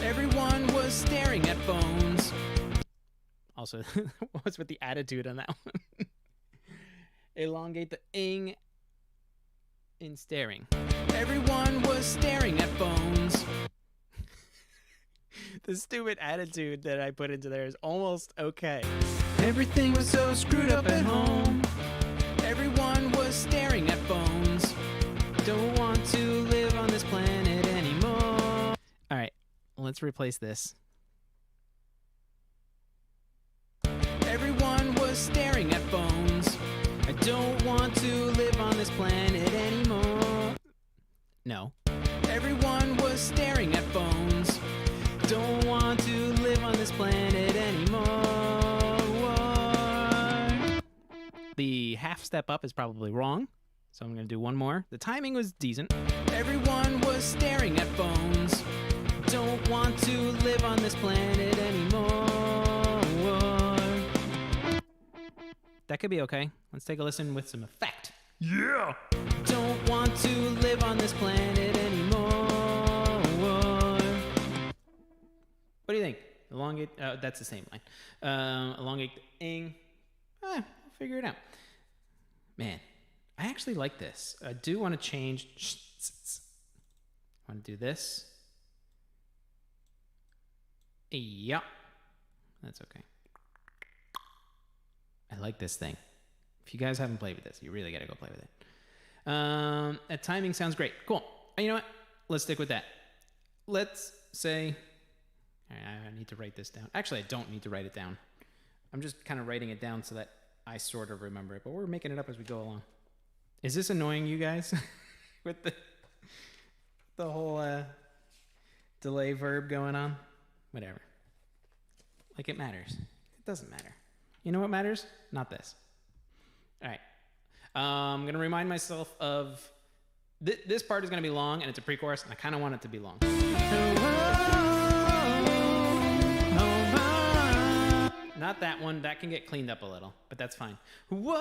Everyone was staring at phones. Also, what's with the attitude on that one? Elongate the ing in staring. Everyone was staring at phones. The stupid attitude that I put into there is almost okay. Everything was so screwed up at home. Everyone was staring at phones. Don't want to live on this planet anymore. All right, let's replace this. Everyone was staring at phones. I don't want to live on this planet anymore. No. Everyone was staring at phones. Don't want to live on this planet anymore. The half step up is probably wrong, so I'm going to do one more. The timing was decent. Everyone was staring at phones. Don't want to live on this planet anymore. That could be okay. Let's take a listen with some effect. Yeah! Don't want to live on this planet anymore. What do you think? Elongate, that's the same line. Elongate the ing. I'll figure it out. Man, I actually like this. I do want to change. I want to do this. Yeah. That's okay. I like this thing. If you guys haven't played with this, you really got to go play with it. That timing sounds great. Cool. You know what? Let's stick with that. Let's say... I need to write this down. Actually, I don't need to write it down. I'm just kind of writing it down so that I sort of remember it. But we're making it up as we go along. Is this annoying you guys? With the whole delay verb going on? Whatever. Like it matters. It doesn't matter. You know what matters? Not this. All right. I'm going to remind myself of this part is going to be long, and it's a pre-chorus, and I kind of want it to be long. Not that one. That can get cleaned up a little, but that's fine. Whoa,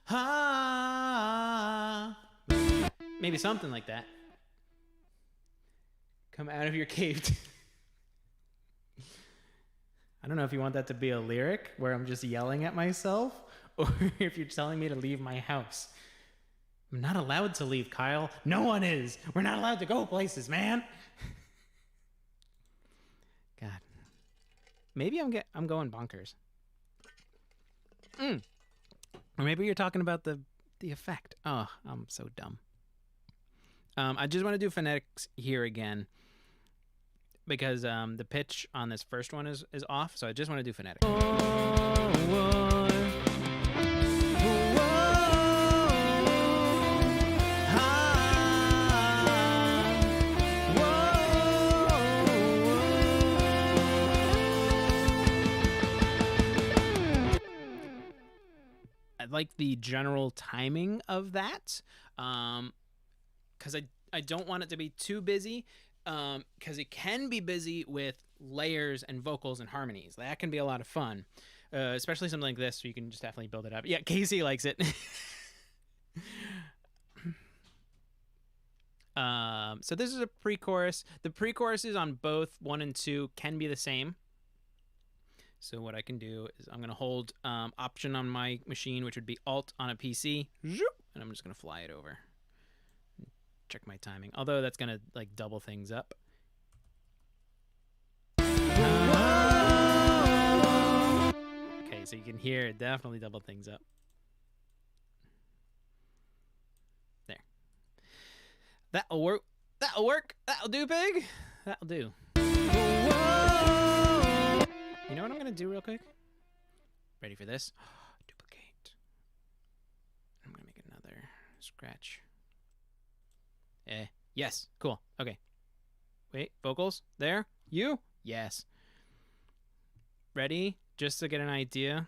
ah. Maybe something like that. Come out of your cave. I don't know if you want that to be a lyric where I'm just yelling at myself, or if you're telling me to leave my house. I'm not allowed to leave, Kyle. No one is. We're not allowed to go places, man. God. Maybe I'm going bonkers. Or maybe you're talking about the effect. Oh, I'm so dumb. I just want to do phonetics here again because the pitch on this first one is off, so I just want to do phonetics. I like the general timing of that because I don't want it to be too busy because it can be busy with layers and vocals and harmonies. That can be a lot of fun, especially something like this, so you can just definitely build it up. Yeah, Casey likes it. So this is a pre-chorus. The pre-choruses on both 1 and 2 can be the same. So what I can do is I'm going to hold Option on my machine, which would be Alt on a PC, and I'm just going to fly it over. Check my timing. Although that's going to like double things up. Okay, so you can hear it definitely double things up. There. That'll work. That'll work. That'll do, pig. That'll do. You know what I'm going to do real quick? Ready for this? Duplicate. I'm going to make another scratch. Yes. Cool. Okay. Wait. Vocals? There? You? Yes. Ready? Just to get an idea.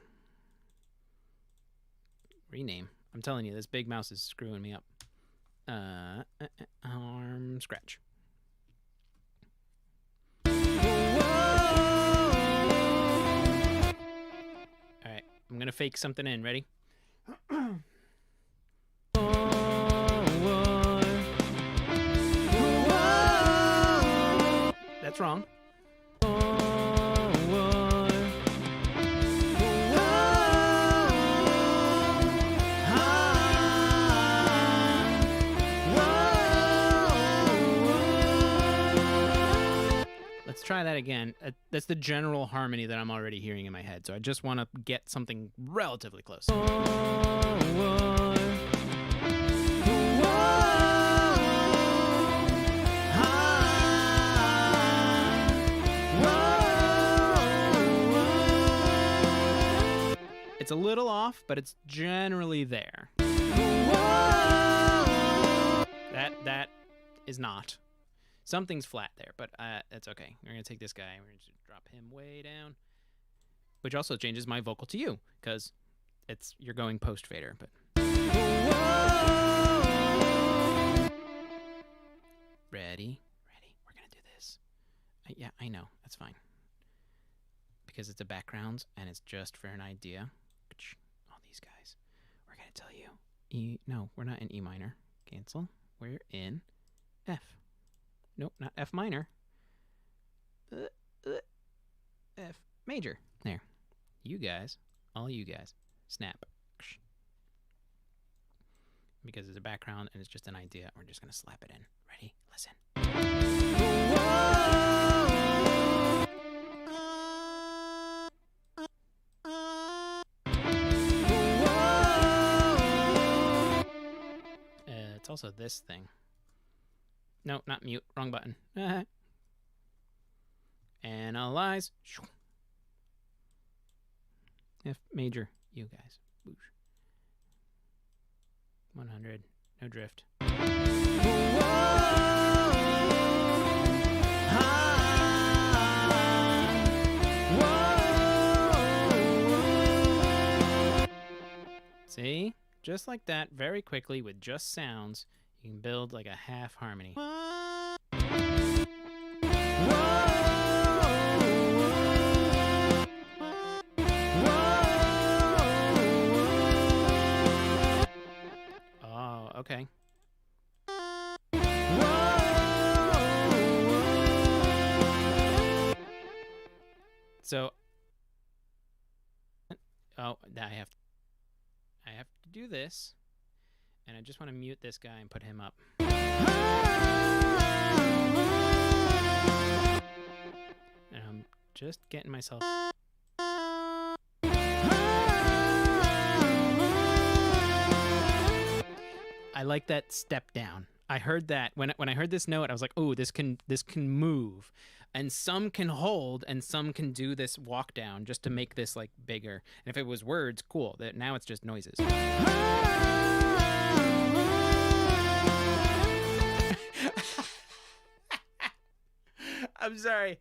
Rename. I'm telling you, this big mouse is screwing me up. Arm scratch. Alright, I'm gonna fake something in. Ready? That's wrong. Let's try that again. That's the general harmony that I'm already hearing in my head, so I just want to get something relatively close. It's a little off, but it's generally there. That is not. Something's flat there, but that's okay. We're going to take this guy and we're going to drop him way down, which also changes my vocal to you because you're going post fader. But ready? We're going to do this. Yeah, I know. That's fine. Because it's a background and it's just for an idea. All these guys. We're going to tell you. No, we're not in E minor. Cancel. We're in F. Nope, not F minor. F major. There. You guys, all you guys, snap. Because it's a background and it's just an idea, we're just going to slap it in. Ready? Listen. It's also this thing. No, not mute. Wrong button. Analyze. F major. You guys. Boosh. 100. No drift. See? Just like that, very quickly, with just sounds, you can build like a half harmony. Oh, okay. So, oh, now I have to do this, and I just want to mute this guy and put him up. And I'm just getting myself. I like that step down. I heard that when I heard this note, I was like, "Oh, this can move," and some can hold, and some can do this walk down just to make this like bigger. And if it was words, cool. That now it's just noises. I'm sorry.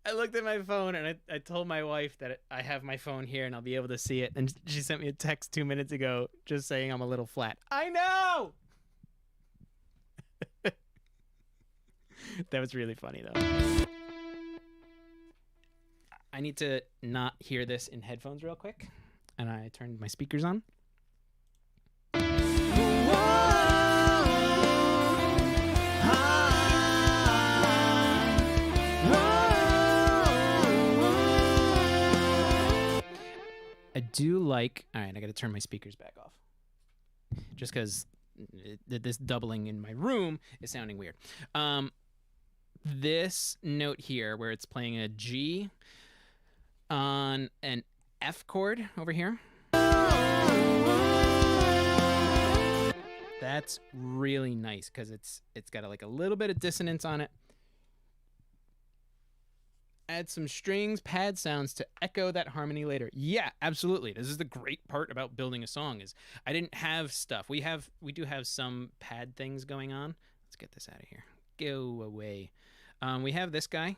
I looked at my phone and I told my wife that I have my phone here and I'll be able to see it. And she sent me a text 2 minutes ago just saying I'm a little flat. I know. That was really funny, though. I need to not hear this in headphones real quick. And I turned my speakers on. I do like... All right, I got to turn my speakers back off. Just because this doubling in my room is sounding weird. This note here, where it's playing a G on an F chord over here. That's really nice because it's got like a little bit of dissonance on it. Add some strings, pad sounds to echo that harmony later. Yeah, absolutely. This is the great part about building a song is I didn't have stuff. We do have some pad things going on. Let's get this out of here. Go away. We have this guy.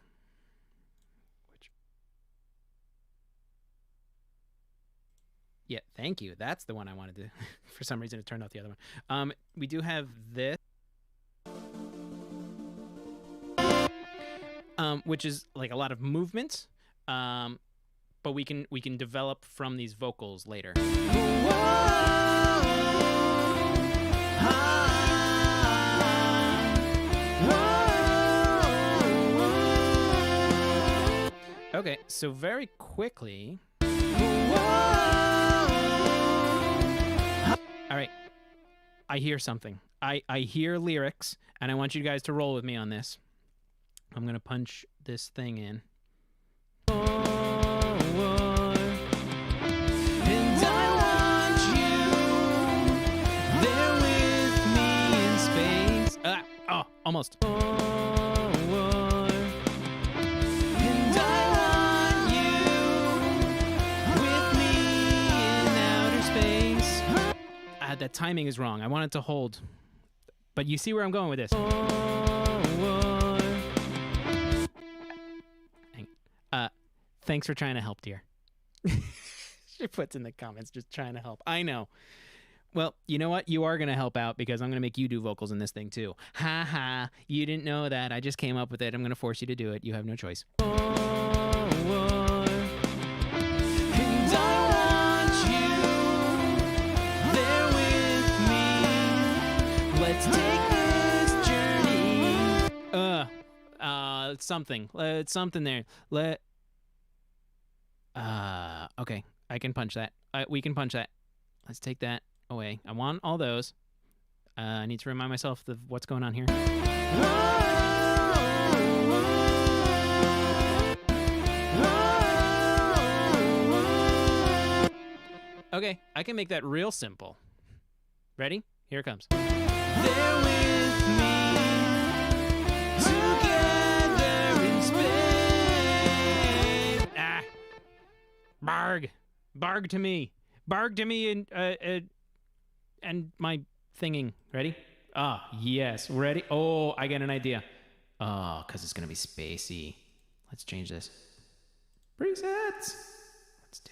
Yeah, thank you. That's the one I wanted to. For some reason, it turned off the other one. We do have this. Which is like a lot of movement, but we can develop from these vocals later. Okay, so very quickly. All right, I hear something. I hear lyrics, and I want you guys to roll with me on this. I'm going to punch this thing in. And I want you there with me in space. Oh, almost. And I want you with me in outer space. That timing is wrong. I want it to hold. But you see where I'm going with this. Thanks for trying to help, dear. She puts in the comments, just trying to help. I know. Well, you know what? You are going to help out because I'm going to make you do vocals in this thing too. Ha ha. You didn't know that. I just came up with it. I'm going to force you to do it. You have no choice. And I want you there with me. Let's take this journey. It's something. It's something there. Okay, I can punch that. We can punch that. Let's take that away. I want all those. I need to remind myself of what's going on here. Okay, I can make that real simple. Ready? Here it comes. There with me, together in space. Barg. Barg to me. Barg to me and my thinging. Ready? Ah, yes. Ready? Oh, I get an idea. Oh, because it's going to be spacey. Let's change this. Presets. Let's do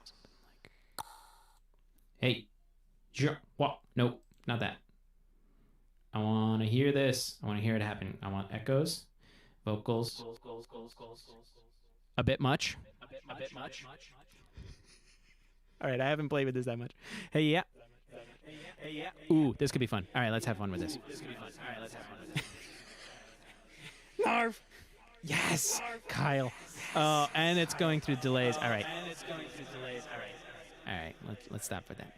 something like... Hey, What? Nope, not that. I want to hear this. I want to hear it happen. I want echoes, vocals. A bit much. A bit much. All right, I haven't played with this that much. Hey, yeah. Ooh, this could be fun. All right, let's have fun with this. Narf. Yes, Kyle. Oh, and it's going through delays. All right. All right, let's stop for that.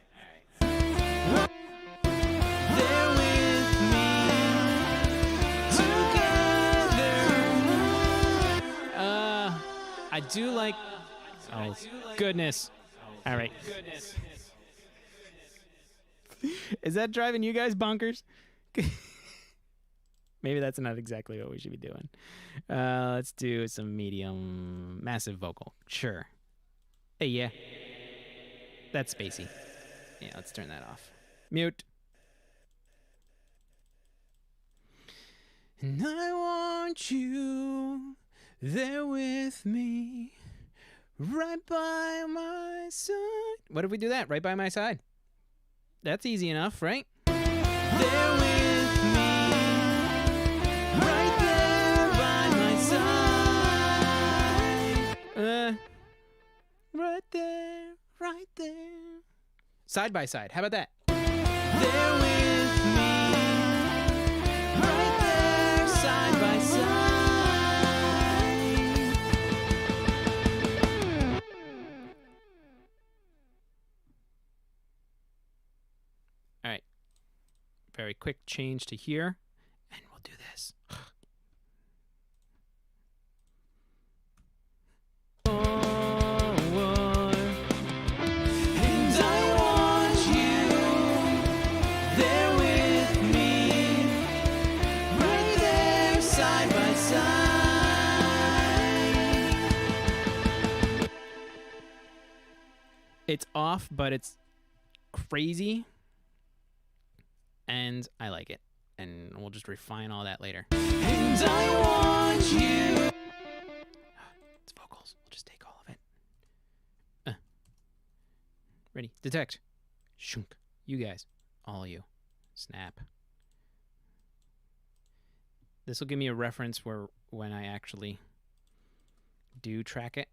They're with me together. I do like. Oh goodness. All right. Is that driving you guys bonkers? Maybe that's not exactly what we should be doing. Let's do some medium, massive vocal. Sure. Hey, yeah. That's spacey. Yeah, let's turn that off. Mute. And I want you there with me, right by my side. What if we do that? Right by my side. That's easy enough, right? There with me, right there by my side. Right there, right there. Side by side. How about that? There with me, right there, side by side. All right. Very quick change to here, and we'll do this. It's off, but it's crazy, and I like it. And we'll just refine all that later. And I want you. It's vocals. We'll just take all of it. Ready? Detect. Shunk. You guys. All of you. Snap. This will give me a reference where when I actually do track it.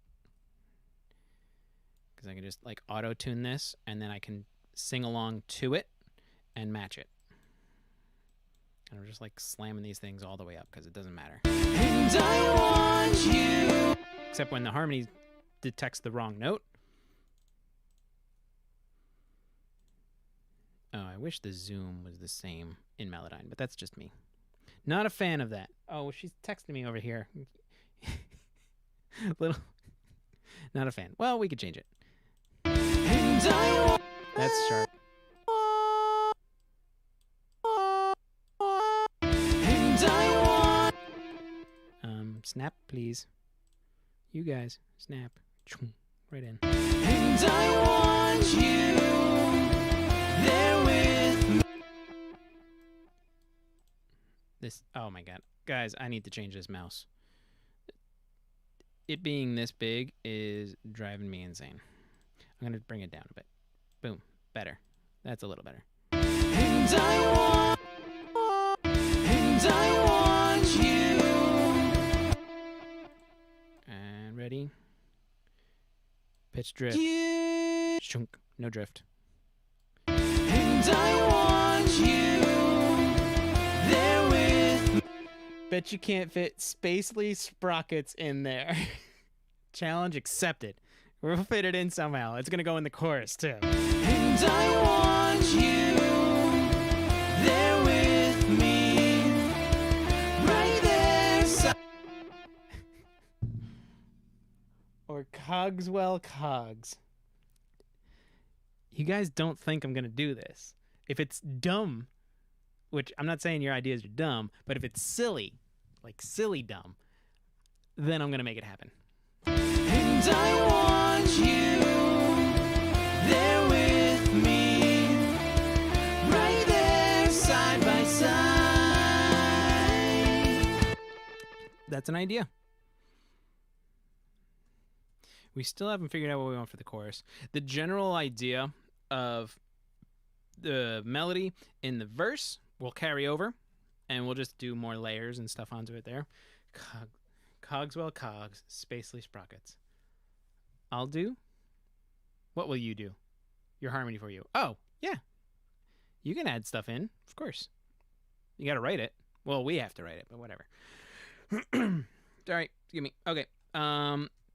Because I can just like auto-tune this, and then I can sing along to it and match it. And we're just like slamming these things all the way up because it doesn't matter. And I want you. Except when the harmony detects the wrong note. Oh, I wish the zoom was the same in Melodyne, but that's just me. Not a fan of that. Oh, she's texting me over here. Little. Not a fan. Well, we could change it. That's sharp. Snap, please. You guys, snap. Right in. And I want you there with me. This, oh my god. Guys, I need to change this mouse. It being this big is driving me insane. I'm going to bring it down a bit. Boom. Better. That's a little better. And I want you. And ready? Pitch drift. Shunk. No drift. And I want you there with me. Bet you can't fit Spacely sprockets in there. Challenge accepted. We'll fit it in somehow. It's gonna go in the chorus too. And I want you there with me, right there. Or Cogswell Cogs. You guys don't think I'm gonna do this. If it's dumb, which I'm not saying your ideas are dumb, but if it's silly, like silly dumb, then I'm gonna make it happen. And I want you there with me, right there, side by side. That's an idea. We still haven't figured out what we want for the chorus. The general idea of the melody in the verse will carry over, and we'll just do more layers and stuff onto it there. Cogswell cogs, spacely sprockets. I'll do. What will you do? Your harmony for you. Oh, yeah. You can add stuff in, of course. You got to write it. Well, we have to write it, but whatever. All right, give me. Okay.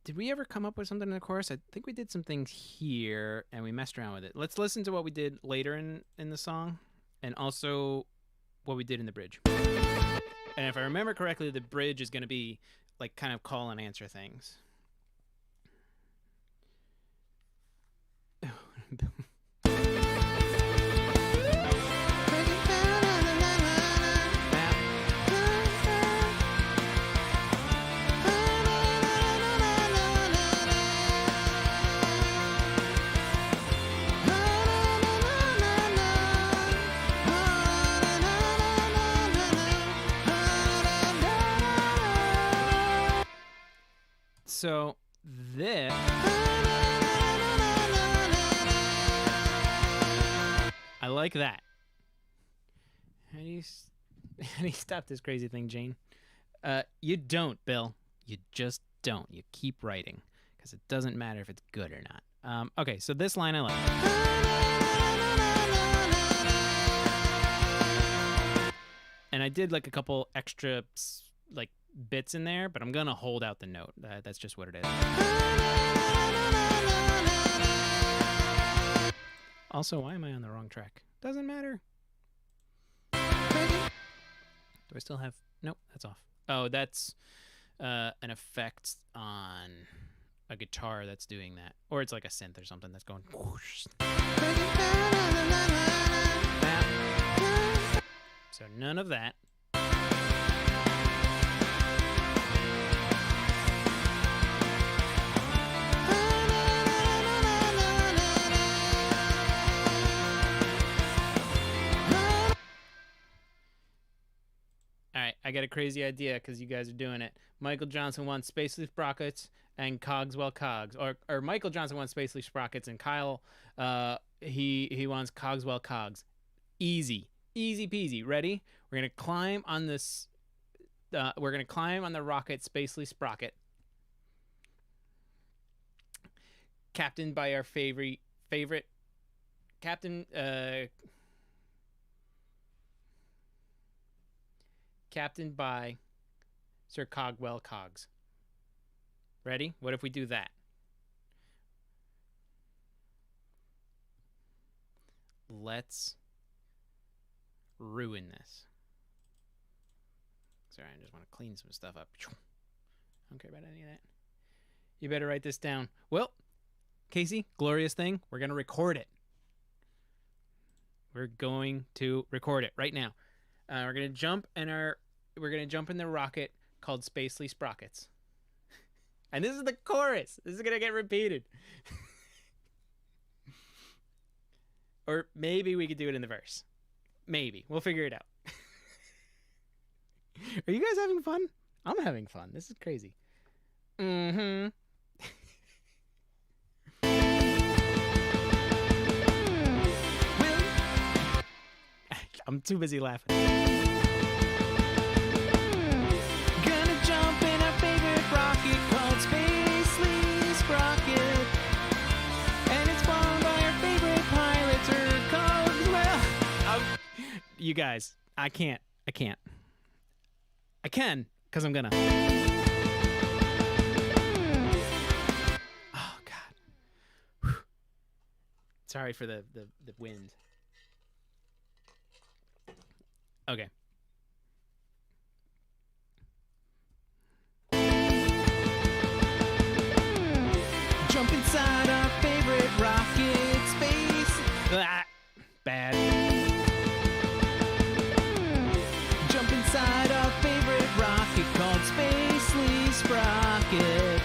Did we ever come up with something in the chorus? I think we did some things here, and we messed around with it. Let's listen to what we did later in the song, and also what we did in the bridge. And if I remember correctly, the bridge is going to be like kind of call and answer things. So this, I like that. How do you stop this crazy thing, Jane? You don't, Bill. You just don't. You keep writing, because it doesn't matter if it's good or not. Okay, so this line I like. And I did like a couple extra like bits in there, but I'm gonna hold out the note. That's just what it is. Also, why am I on the wrong track? Doesn't matter. Do I still have... Nope, that's off. Oh, that's an effect on a guitar that's doing that. Or it's like a synth or something that's going whoosh. So none of that. I got a crazy idea because you guys are doing it. Michael Johnson wants spacely sprockets and Cogswell cogs, or Michael Johnson wants spacely sprockets and Kyle he wants Cogswell cogs. Easy peasy. Ready? We're gonna climb on this. We're gonna climb on the rocket spacely sprocket, captained by our favorite captain. Captained by Sir Cogwell Cogs. Ready? What if we do that? Let's ruin this. Sorry, I just want to clean some stuff up. I don't care about any of that. You better write this down. Well, Casey, glorious thing. We're going to record it. We're going to record it right now. We're going to jump in the rocket called Spacely Sprockets. And this is the chorus. This is going to get repeated. Or maybe we could do it in the verse. Maybe. We'll figure it out. Are you guys having fun? I'm having fun. This is crazy. Mm-hmm. I'm too busy laughing. Gonna jump in our favorite rocket called Spacely Sprocket. And it's flown by our favorite pilots or Cogswell. You guys, I can't. I can, because I'm gonna. Oh, God. Whew. Sorry for the wind. Okay. Jump inside our favorite rocket space. Bad. Jump inside our favorite rocket called Spacely Sprocket.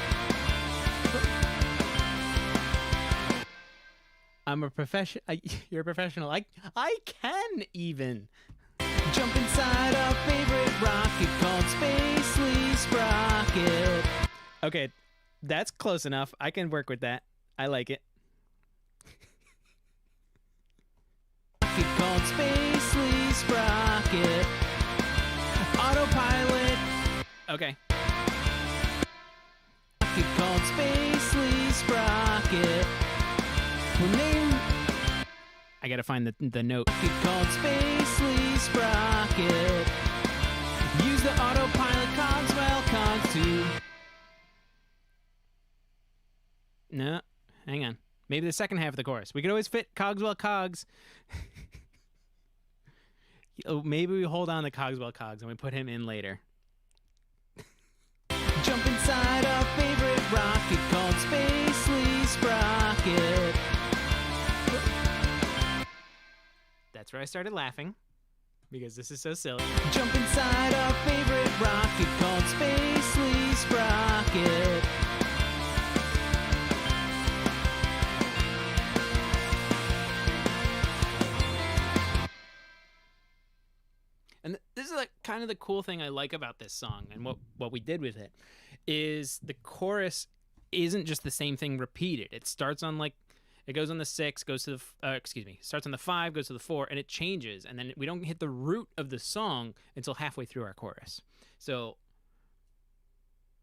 I'm a professional. You're a professional. I can even. Jump inside our favorite rocket called Spacely Sprocket. Okay, that's close enough. I can work with that. I like it. called Spacely Sprocket. Autopilot. Okay. Rocket called Spacely Sprocket. We'll name. I gotta find the note. Rocket called Spacely Sprocket. Use the autopilot Cogswell Cogs to. No, hang on. Maybe the second half of the chorus. We could always fit Cogswell Cogs. Oh, maybe we hold on to Cogswell Cogs and we put him in later. Jump inside our favorite rocket called Spacely Sprocket. That's where I started laughing, because this is so silly. Jump inside our favorite rocket called Spacely Sprocket. And this is like kind of the cool thing I like about this song, and what we did with it is the chorus isn't just the same thing repeated. It starts on like, it goes on the 6, goes to the, starts on the 5, goes to the 4, and it changes. And then we don't hit the root of the song until halfway through our chorus. So,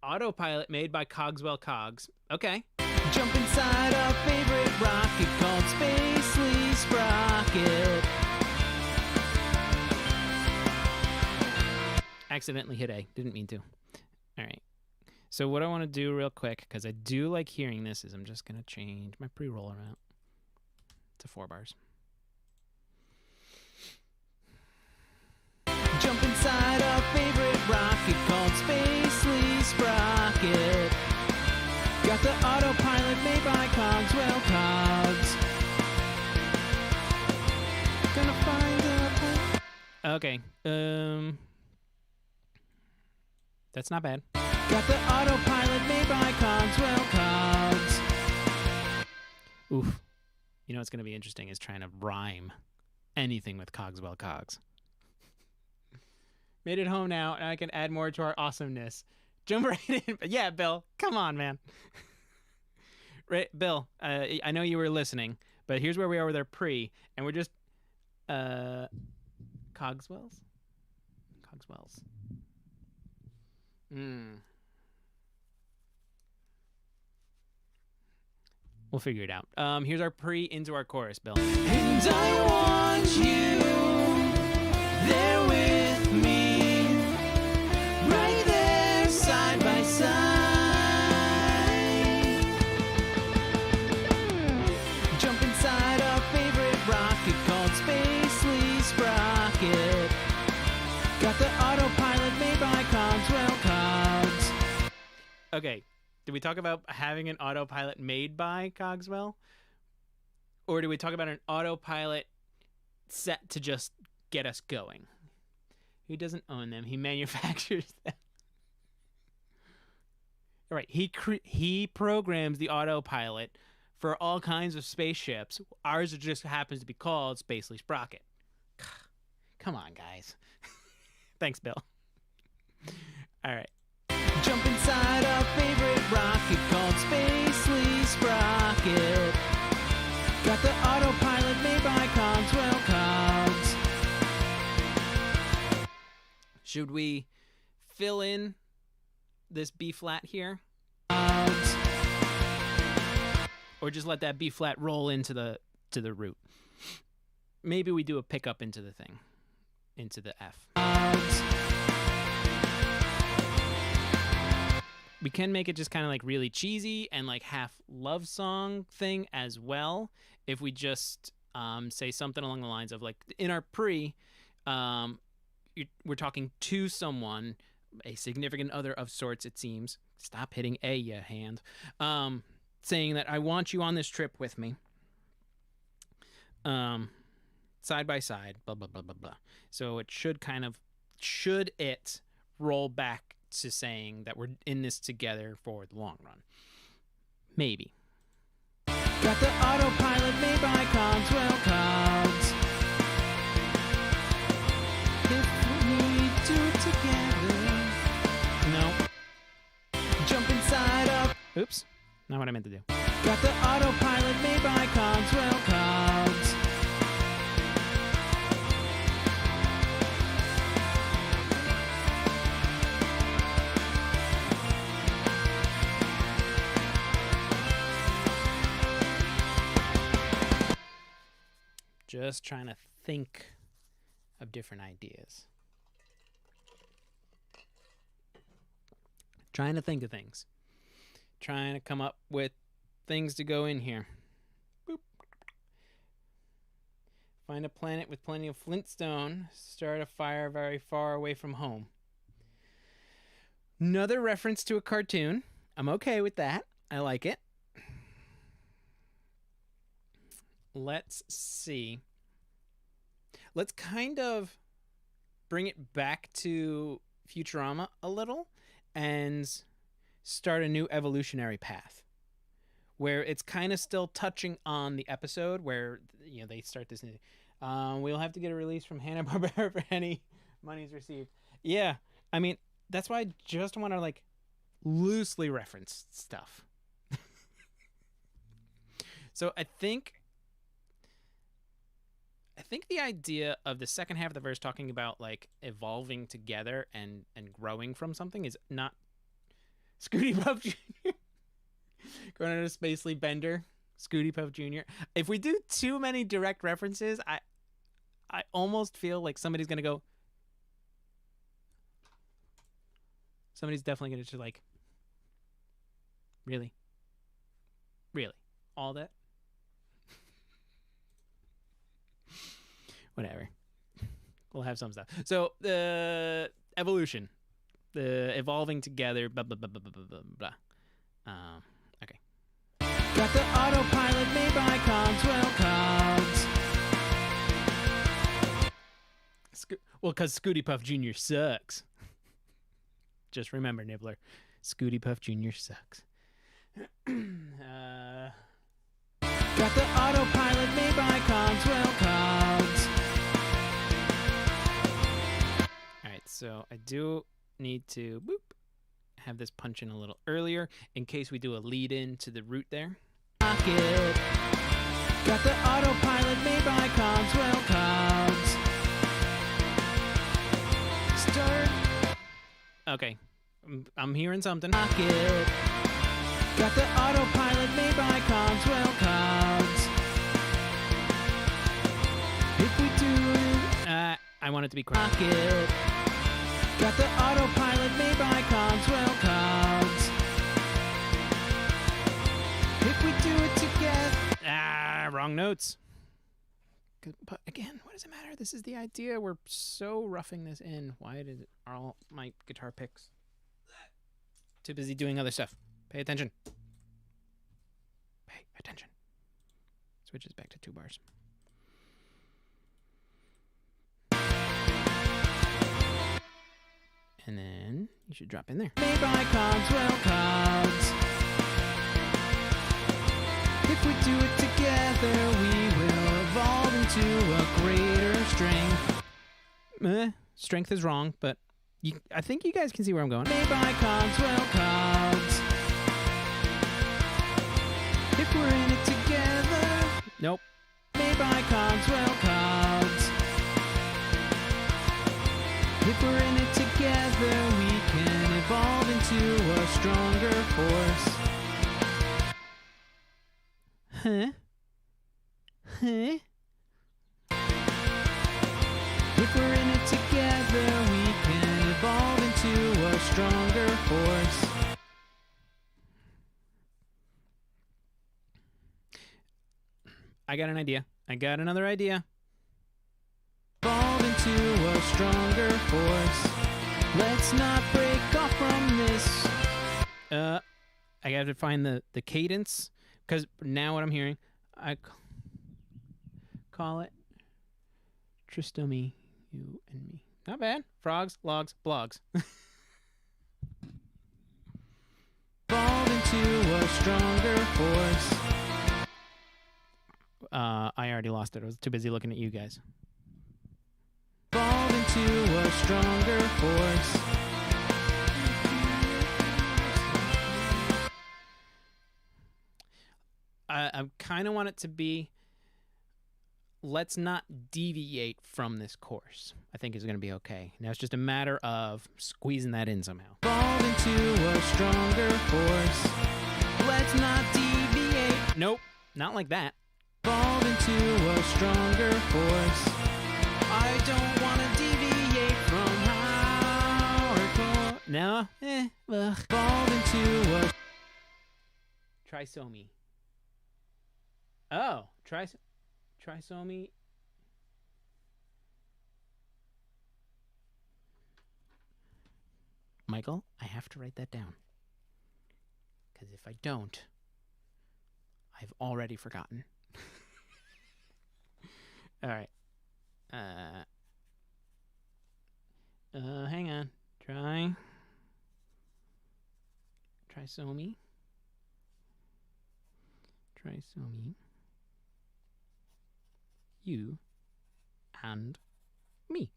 autopilot made by Cogswell Cogs. Okay. Jump inside our favorite rocket called Spacely Sprocket. Accidentally hit A. Didn't mean to. All right. So what I want to do real quick, because I do like hearing this, is I'm just going to change my pre-roll amount to 4 bars. Jump inside our favorite rocket called Spacely Sprocket. Got the autopilot made by Cogswell Cogs. Gonna find a... Okay. That's not bad. Got the autopilot made by Cogswell Cogs. Oof. You know what's going to be interesting is trying to rhyme anything with Cogswell Cogs. Made it home now, and I can add more to our awesomeness. Jump right in. Yeah, Bill. Come on, man. Right, Bill, I know you were listening, but here's where we are with our pre, and we're just... Cogswells? Cogswells. We'll figure it out. Here's our pre into our chorus, Bill. And I want you there with me, right there side by side. Jump inside our favorite rocket called Spacely Sprocket. Got the autopilot made by Cogswell Cogs. Okay, did we talk about having an autopilot made by Cogswell? Or do we talk about an autopilot set to just get us going? He doesn't own them. He manufactures them. All right, he programs the autopilot for all kinds of spaceships. Ours just happens to be called Spacely Sprocket. Come on, guys. Thanks, Bill. All right. Jump inside our favorite rocket called Spacely Sprocket. Got the autopilot made by Cogswell Cogs. Should we fill in this B flat here? Or just let that B flat roll into the root? Maybe we do a pickup into the thing. Into the F. We can make it just kind of like really cheesy and like half love song thing as well. If we just say something along the lines of like in our pre, we're talking to someone, a significant other of sorts, it seems. Stop hitting A, you hand. Saying that I want you on this trip with me. Side by side, blah, blah, blah, blah, blah. So it should roll back to saying that we're in this together for the long run. Maybe. Got the autopilot made by Cogswell Cogs. If we do it together. No. Jump inside up. Oops. Not what I meant to do. Got the autopilot made by Cogswell Cogs. just trying to think of different ideas. Trying to think of things. Trying to come up with things to go in here. Boop. Find a planet with plenty of flintstone. Start a fire very far away from home. Another reference to a cartoon. I'm okay with that. I like it. Let's see. Let's kind of bring it back to Futurama a little and start a new evolutionary path where it's kind of still touching on the episode where, you know, they start this. We'll have to get a release from Hanna-Barbera for any monies received. Yeah. I mean, that's why I just want to like loosely reference stuff. So I think the idea of the second half of the verse talking about like evolving together and growing from something is not Scooty Puff Jr. going on a Spacely Bender, Scooty Puff Jr. If we do too many direct references, I almost feel like somebody's going to go. Somebody's definitely going to just like, really? Really? All that? Whatever. We'll have some stuff. So, the evolution. The evolving together, blah, blah, blah, blah, blah, blah, blah. Okay. Got the autopilot made by Cogswell Cogs. Well, because Scooty Puff Jr. sucks. Just remember, Nibbler. Scooty Puff Jr. sucks. Got the autopilot made by Cogswell Cogs. Alright, so I do need to have this punch in a little earlier in case we do a lead in to the root there. Pocket. Got the autopilot made by Cogswell Cogs. Start. Okay, I'm hearing something. Pocket. Got the autopilot made by Cogswell Cogs. If we do it, I want it to be quick. Pocket. Got the autopilot made by Cogswell Cogs. If we do it together. Wrong notes. But again, what does it matter? This is the idea. We're so roughing this in. Why did all my guitar picks? Too busy doing other stuff. Pay attention. Pay attention. Switches back to 2 bars. And then you should drop in there. Made by Cogswell Cogs. If we do it together, we will evolve into a greater strength. Strength is wrong, but I think you guys can see where I'm going. Made by Cogswell Cogs. If we're in it together. Nope. Made by Cogswell Cogs. If we're in it together, we can evolve into a stronger force. Huh? If we're in it together, we can evolve into a stronger force. I got an idea. I got another idea. Evolve into a stronger force. Let's not break off from this. I got to find the cadence, because now what I'm hearing, I call it Tristomy, you and me. Not bad. Frogs, logs, blogs. Evolve into a stronger force. I already lost it. I was too busy looking at you guys. Evolve into a stronger force. I kind of want it to be, let's not deviate from this course. I think it's going to be okay. Now it's just a matter of squeezing that in somehow. Evolve into a stronger force. Let's not deviate. Nope, not like that. evolve into a stronger force. I don't want to deviate from hardcore. No? Evolve into a trisomy. Oh, trisomy. Michael, I have to write that down. Because if I don't, I've already forgotten. All right. Hang on. Trisomy. You and me.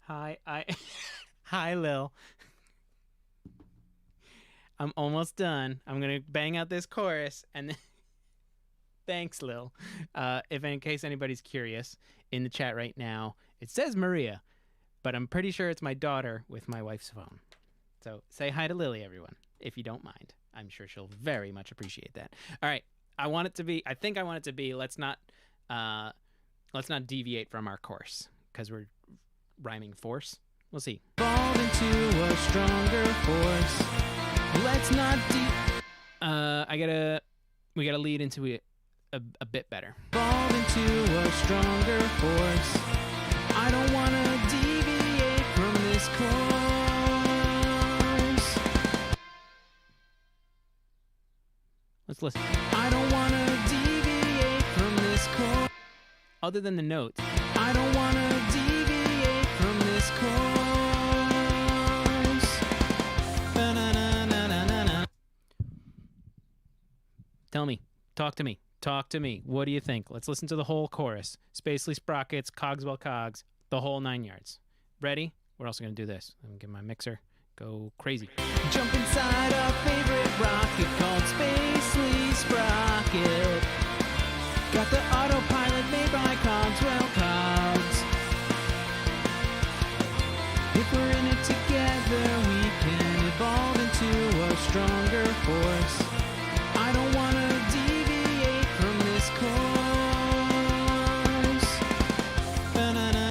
Hi, Hi, Lil. I'm almost done. I'm gonna bang out this chorus and then thanks, Lil. If in case anybody's curious, in the chat right now, it says Maria, but I'm pretty sure it's my daughter with my wife's phone. So say hi to Lily, everyone, if you don't mind. I'm sure she'll very much appreciate that. All right, I want it to be. I think I want it to be. Let's not deviate from our course because we're rhyming force. We'll see. Evolve into a stronger force. Let's not we gotta lead into it a bit better. Evolve into a stronger force. I don't wanna deviate from this course. Let's listen. I don't wanna deviate from this course. Other than the notes. I don't wanna deviate from this course. Tell me. Talk to me. Talk to me. What do you think? Let's listen to the whole chorus. Spacely Sprockets, Cogswell Cogs, the whole 9 yards. Ready? We're also going to do this. I'm going to get my mixer. Go crazy. Jump inside our favorite rocket called Spacely Sprocket. Got the autopilot made by Cogswell Cogs. If we're in it together, we can evolve into a stronger force. I don't want to deviate from this course. Ba-na-na.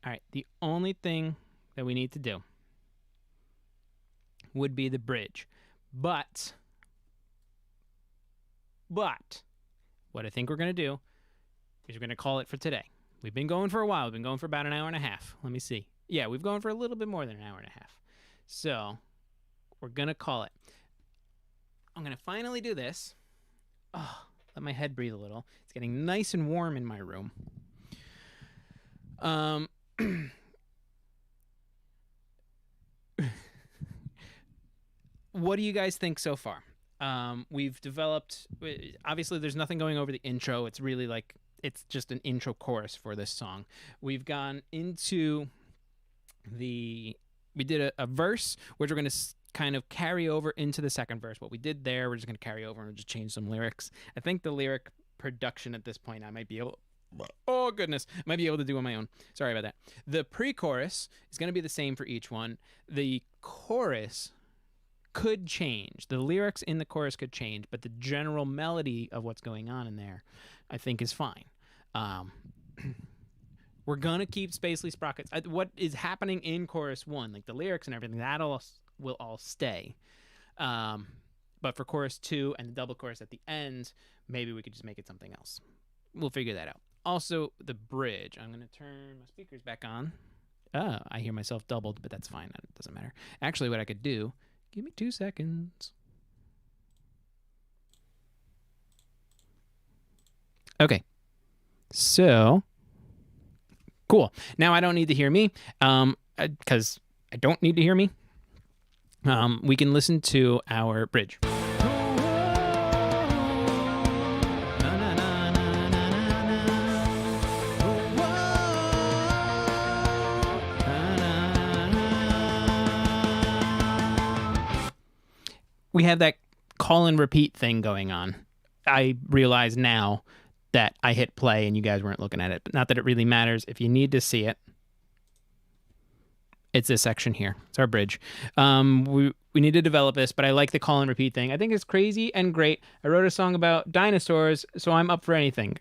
All right, the only thing that we need to do would be the bridge. But what I think we're going to do is we're going to call it for today. We've been going for a while. We've been going for about an hour and a half. Let me see. Yeah, we've gone for a little bit more than an hour and a half. So we're going to call it. I'm going to finally do this. Oh, let my head breathe a little. It's getting nice and warm in my room. What do you guys think so far? We've developed, obviously there's nothing going over the intro. It's really like, it's just an intro chorus for this song. We've gone into we did a verse, which we're going to kind of carry over into the second verse. What we did there, we're just going to carry over and just change some lyrics. I think the lyric production at this point, I might be able, oh goodness, I might be able to do on my own. Sorry about that. The pre-chorus is going to be the same for each one. The chorus could change. The lyrics in the chorus could change, but the general melody of what's going on in there, I think, is fine. We're going to keep Spacely Sprockets. What is happening in chorus 1, like the lyrics and everything, that will all stay. But for chorus 2 and the double chorus at the end, maybe we could just make it something else. We'll figure that out. Also, the bridge. I'm going to turn my speakers back on. I hear myself doubled, but that's fine. It doesn't matter. Actually, what I could do, give me 2 seconds. Okay. So, cool. Now I don't need to hear me, because I don't need to hear me. We can listen to our bridge. We have that call and repeat thing going on. I realize now that I hit play and you guys weren't looking at it, but not that it really matters. If you need to see it, It's this section here. It's our bridge. We need to develop this, but I like the call and repeat thing. I think it's crazy and great. I wrote a song about dinosaurs, so I'm up for anything.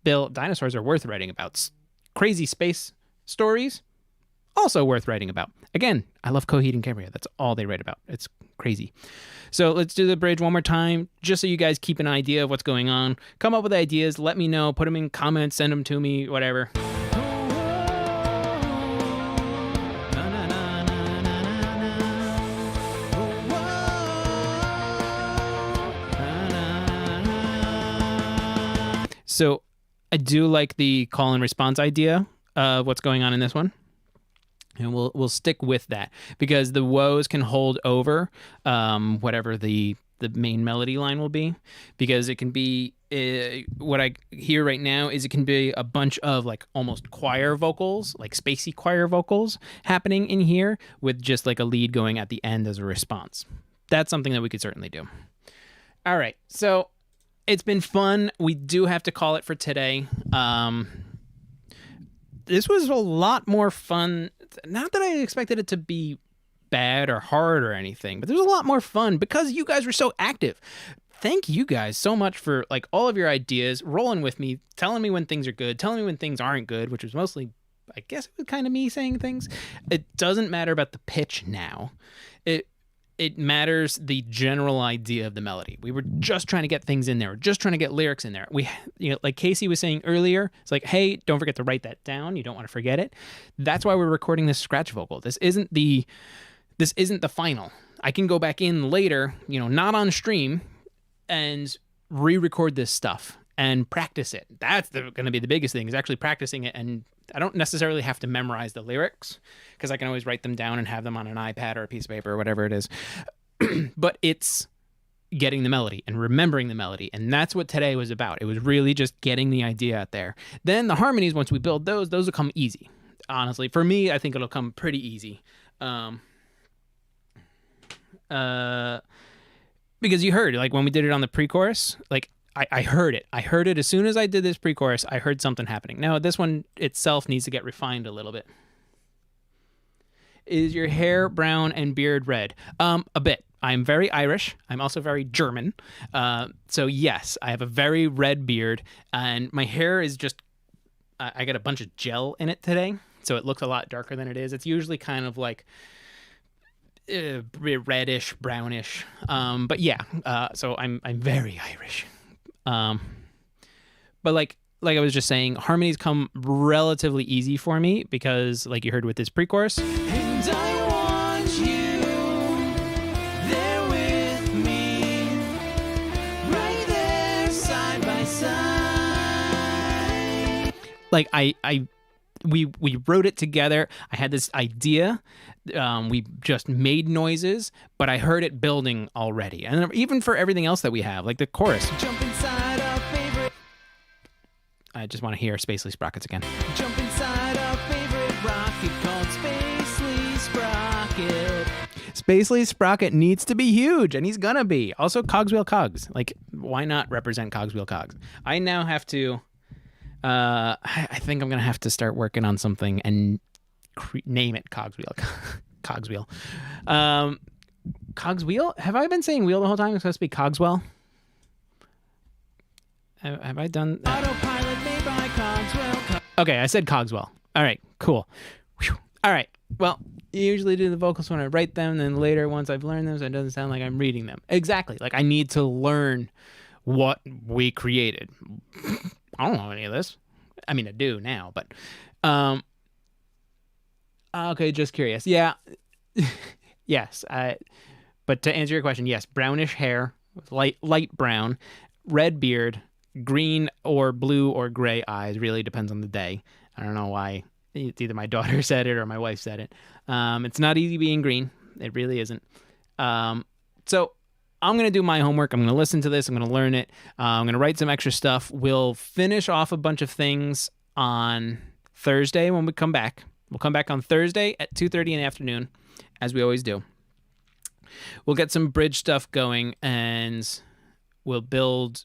Bill, dinosaurs are worth writing about. Crazy space stories, also worth writing about. Again, I love Coheed and Cambria. That's all they write about. It's crazy. So let's do the bridge one more time, just so you guys keep an idea of what's going on. Come up with ideas. Let me know. Put them in comments. Send them to me. Whatever. So I do like the call and response idea of what's going on in this one. And we'll stick with that because the woes can hold over whatever the main melody line will be, because it can be what I hear right now is it can be a bunch of like almost choir vocals, like spacey choir vocals happening in here with just like a lead going at the end as a response. That's something that we could certainly do. All right, so it's been fun. We do have to call it for today. This was a lot more fun. Not that I expected it to be bad or hard or anything, but there was a lot more fun because you guys were so active. Thank you guys so much for like all of your ideas, rolling with me, telling me when things are good, telling me when things aren't good, which was mostly, I guess it was kind of me saying things. It doesn't matter about the pitch now. It matters the general idea of the melody. We were just trying to get things in there. We're just trying to get lyrics in there. We, like Casey was saying earlier, it's like, hey, don't forget to write that down. You don't want to forget it. That's why we're recording this scratch vocal. This isn't the final. I can go back in later, not on stream, and re-record this stuff and practice it. That's going to be the biggest thing, is actually practicing it. And I don't necessarily have to memorize the lyrics because I can always write them down and have them on an iPad or a piece of paper or whatever it is. But it's getting the melody and remembering the melody. And that's what today was about. It was really just getting the idea out there. Then the harmonies, once we build those will come easy. Honestly, for me, I think it'll come pretty easy. Because you heard, like when we did it on the pre-chorus, like I heard it. I heard it as soon as I did this pre-chorus. I heard something happening. Now, this one itself needs to get refined a little bit. Is your hair brown and beard red? A bit. I'm very Irish. I'm also very German. So yes, I have a very red beard, and my hair is just, I got a bunch of gel in it today, so it looks a lot darker than it is. It's usually kind of like reddish, brownish. But yeah, so I'm very Irish. But like I was just saying, harmonies come relatively easy for me because, like you heard with this pre-chorus, and I want you there with me, right there side by side. Like we wrote it together. I had this idea. We just made noises, but I heard it building already. And even for everything else that we have, like the chorus. Jump inside our favorite. I just want to hear Spacely Sprockets again. Jump inside our favorite rocket called Spacely Sprocket. Spacely Sprocket needs to be huge, and he's gonna be. Also, Cogswheel Cogs. Like, why not represent Cogswheel Cogs? I now have to. I think I'm gonna have to start working on something and name it Cogswheel. Cogswheel. Cogswheel? Have I been saying wheel the whole time? It's supposed to be Cogswell. Have I done that? Autopilot made by Cogswell. Okay, I said Cogswell. All right, cool. Whew. All right. Well, I usually do the vocals when I write them, and then later, once I've learned them, so it doesn't sound like I'm reading them. Exactly. Like, I need to learn what we created. I don't know any of this. I mean, I do now, but okay, just curious. Yeah. Yes. But to answer your question, yes, brownish hair, light brown, red beard, green or blue or gray eyes. Really depends on the day. I don't know why. It's either my daughter said it or my wife said it. It's not easy being green. It really isn't. So I'm going to do my homework. I'm going to listen to this. I'm going to learn it. I'm going to write some extra stuff. We'll finish off a bunch of things on Thursday when we come back. We'll come back on Thursday at 2:30 in the afternoon, as we always do. We'll get some bridge stuff going, and we'll build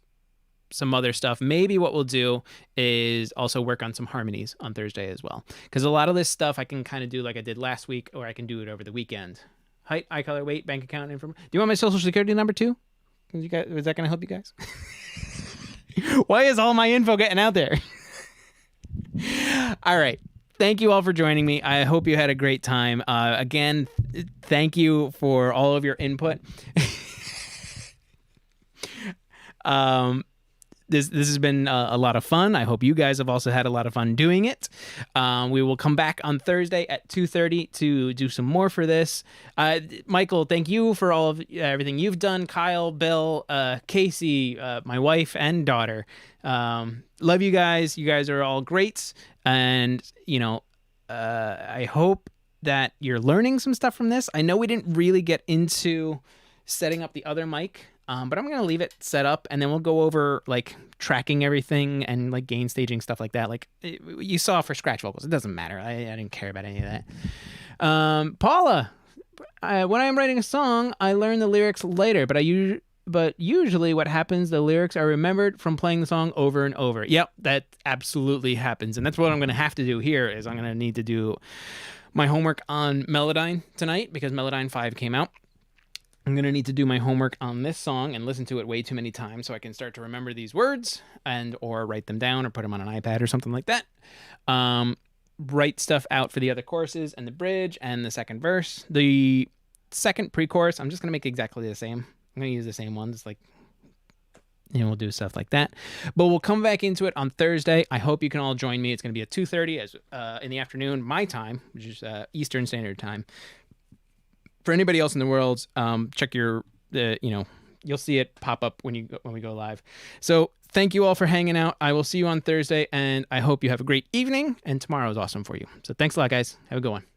some other stuff. Maybe what we'll do is also work on some harmonies on Thursday as well. Because a lot of this stuff I can kind of do like I did last week, or I can do it over the weekend. Height, eye color, weight, bank account info. Do you want my social security number too? Is that going to help you guys? Why is all my info getting out there? All right. Thank you all for joining me. I hope you had a great time. Again, thank you for all of your input. This has been a lot of fun. I hope you guys have also had a lot of fun doing it. We will come back on Thursday at 2:30 to do some more for this. Michael, thank you for all of everything you've done. Kyle, Bill, Casey, my wife and daughter. Love you guys. You guys are all great. And, I hope that you're learning some stuff from this. I know we didn't really get into setting up the other mic. But I'm going to leave it set up, and then we'll go over like tracking everything and like gain staging, stuff like that. Like you saw for scratch vocals. It doesn't matter. I didn't care about any of that. Paula, when I'm writing a song, I learn the lyrics later, but usually what happens, the lyrics are remembered from playing the song over and over. Yep, that absolutely happens. And that's what I'm going to have to do here is I'm going to need to do my homework on Melodyne tonight because Melodyne 5 came out. I'm going to need to do my homework on this song and listen to it way too many times so I can start to remember these words or write them down or put them on an iPad or something like that. Write stuff out for the other choruses and the bridge and the second verse. The second pre-chorus, I'm just going to make exactly the same. I'm going to use the same ones. We'll do stuff like that. But we'll come back into it on Thursday. I hope you can all join me. It's going to be at 2:30 in the afternoon, my time, which is Eastern Standard Time. For anybody else in the world, check you'll see it pop up when we go live. So thank you all for hanging out. I will see you on Thursday, and I hope you have a great evening, and tomorrow is awesome for you. So thanks a lot, guys. Have a good one.